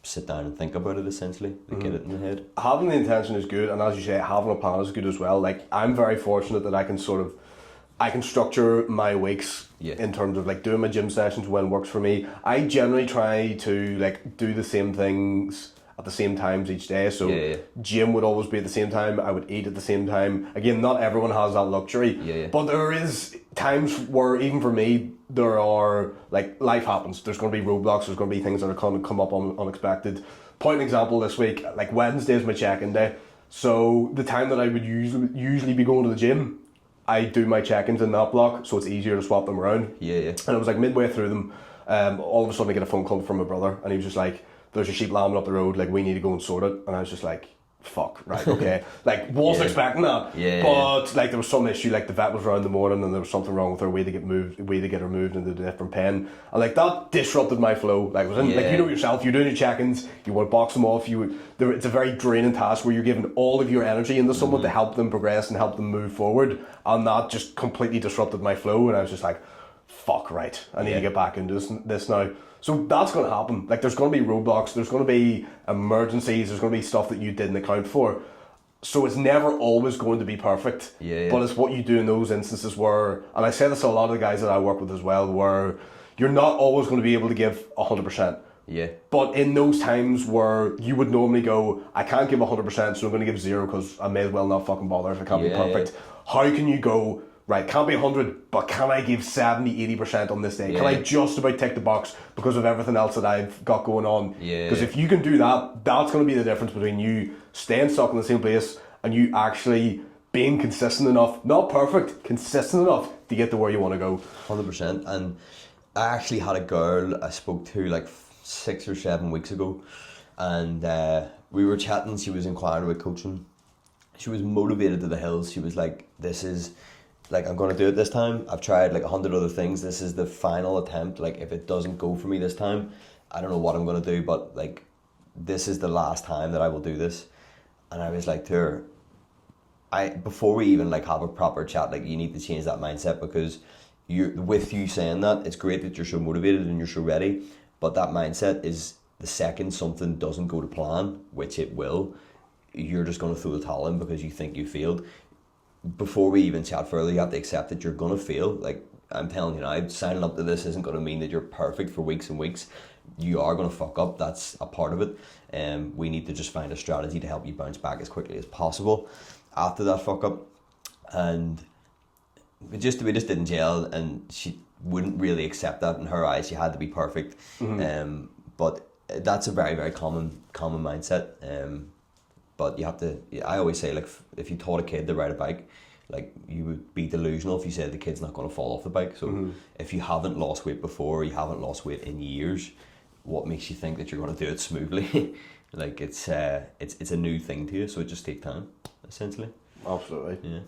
sit down and think about it, essentially, to get it in the head. Having the intention is good, and as you say, having a plan is good as well. Like, I'm very fortunate that I can structure my weeks in terms of like doing my gym sessions when it works for me. I generally try to like do the same things at the same times each day. So gym would always be at the same time. I would eat at the same time. Again, not everyone has that luxury. But there is times where, even for me, there are, like, life happens. There's going to be roadblocks. There's going to be things that are going to come up unexpected. Point example, this week, like, Wednesday is my check-in day. So the time that I would usually be going to the gym, I do my check-ins in that block, so it's easier to swap them around. And it was like midway through them, all of a sudden I get a phone call from my brother, and he was just like, there's a sheep lambing up the road, like, we need to go and sort it. And I was just like, fuck, right, okay. Like, wasn't expecting that. Yeah. But, like, there was some issue, like, the vet was around in the morning and there was something wrong with her way to get her moved into a different pen. And, like, that disrupted my flow. Like, it was in, like, you know yourself, you're doing your check-ins, you want to box them off, it's a very draining task where you're giving all of your energy into someone to help them progress and help them move forward. And that just completely disrupted my flow. And I was just like, fuck, right, I need to get back into this now. So that's going to happen. Like, there's going to be roadblocks, there's going to be emergencies, there's going to be stuff that you didn't account for. So it's never always going to be perfect. But it's what you do in those instances where, and I say this to a lot of the guys that I work with as well, where you're not always going to be able to give 100%. But in those times where you would normally go, I can't give 100%, so I'm going to give 0 because I may as well not fucking bother if it can't be perfect. How can you go, right, can't be 100, but can I give 70, 80% on this day? Can I just about tick the box because of everything else that I've got going on? Because if you can do that, that's going to be the difference between you staying stuck in the same place and you actually being consistent enough, not perfect, consistent enough to get to where you want to go. 100%. And I actually had a girl I spoke to like 6 or 7 weeks ago, and we were chatting. She was inquiring about coaching. She was motivated to the hills. She was like, this is... like, I'm going to do it this time. I've tried like 100 other things. This is the final attempt. Like, if it doesn't go for me this time, I don't know what I'm going to do, but like, this is the last time that I will do this. And I was like to her, before we even like have a proper chat, like, you need to change that mindset, because with you saying that, it's great that you're so motivated and you're so ready, but that mindset is, the second something doesn't go to plan, which it will, you're just going to throw the towel in because you think you failed. Before we even chat further, you have to accept that you're going to fail. Like, I'm telling you now, signing up to this isn't going to mean that you're perfect for weeks and weeks. You are going to fuck up. That's a part of it. We need to just find a strategy to help you bounce back as quickly as possible after that fuck up. And we just didn't gel, and she wouldn't really accept that. In her eyes, she had to be perfect. But that's a very, very common mindset. But you have to, I always say, like, if you taught a kid to ride a bike, like, you would be delusional if you said the kid's not going to fall off the bike. So if you haven't lost weight before, or you haven't lost weight in years, what makes you think that you're going to do it smoothly? Like, it's a new thing to you, so it just takes time, essentially. Absolutely. Yeah.